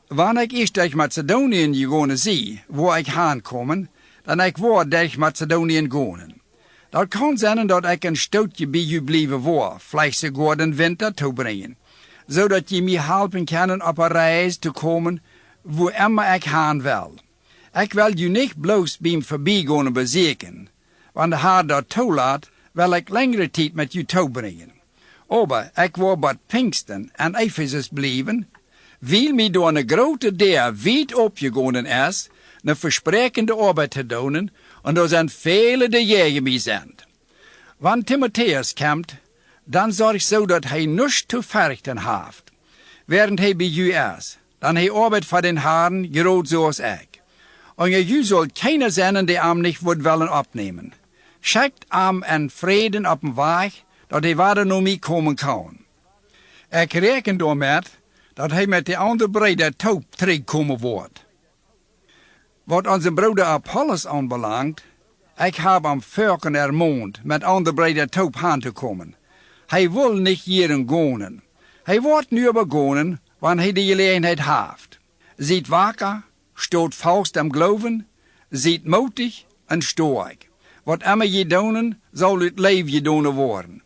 Wanneer ik eerst durch Macedonien gegaan zie, waar ik aankomen, dan ik waar durch Macedonien gaan. Dat kan zijn dat ik een stootje bij je blijven waar, vielleicht sogar den winter toebrengen, zodat je mij helpen kan op een reis te komen, waar immer ik gaan wil. Ik wil je niet bloos beim voorbijgaan bezieken. Wanneer de Heer dat toelaat, wil ik langere tijd met je toebrengen. Aber ik wil bij Pinksten en Ephesus blijven, wil mij door een grote deel weit opgegaan is, een versprekende arbeid te doen, en er zijn vele die tegen mij zijn. Wanneer Timotheus komt, dan zorg zo dat hij niets te verrichten heeft. Während hij bij u is, dan hij arbeid voor den Herrn, groot zoals ik. En je zult keiner zijn die hem niet wordt willen opnemen. Schickt hem in vrede op een weg, dat hij verder naar mij komen kan. Ik reken daarmee dat hij met de andere brede toop terugkomen wordt. Wat onze broeder Apollos aanbelangt, ik heb hem vorken ermond met andere brede toop aan te komen. Hij wil niet hierin gaan. Hij wordt nu begonnen, wanneer hij de gelegenheid heeft. Ziet wakker, stoot vast am geloven, ziet moedig en sterk. Wat immer je doen, zal het leven je doen worden.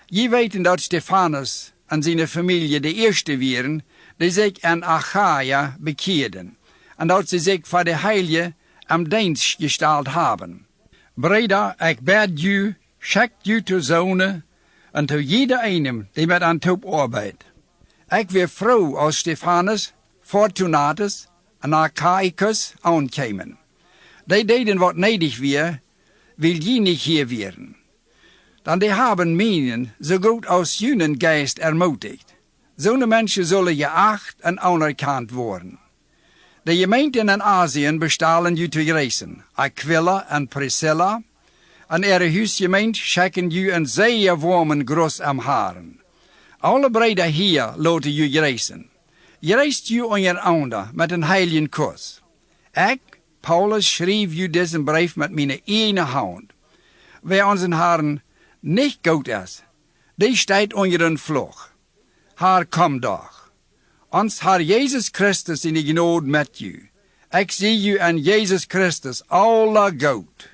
Je weten dat Stefanus en zijn familie de eerste waren, die zich in Achaia bekeerden, en dat ze zich voor de Heilige am dienst gesteld hebben. Breda, ik bid u, schickt u te zonen, en te jeder einem, die met aan top arbeidt. Ik weer froh als Stefanus, Fortunatus en Achaicus aankomen. Die deden wat nedig weer, wil je niet hier werden. Dan die hebben meningen zo goed als jullie geest ermutigt. Zo'n mensen zullen geacht en anerkend worden. De gemeenten in Azië bestalen u te reizen. Aquila en Priscilla. En ihre huisgemeente schicken u een zeer warmen groet am Haren. Alle breder hier laten u reizen. Je reist u aan je ander met een heiligen kus. Ik, Paulus, schreef u deze brief met mijn ene hand. Wer onze Herren nicht gut is, die steht onder een vlug. Haar kom doch. Ons Herr Jezus Christus in de genade met u. Ik zie u en Jezus Christus alle goed.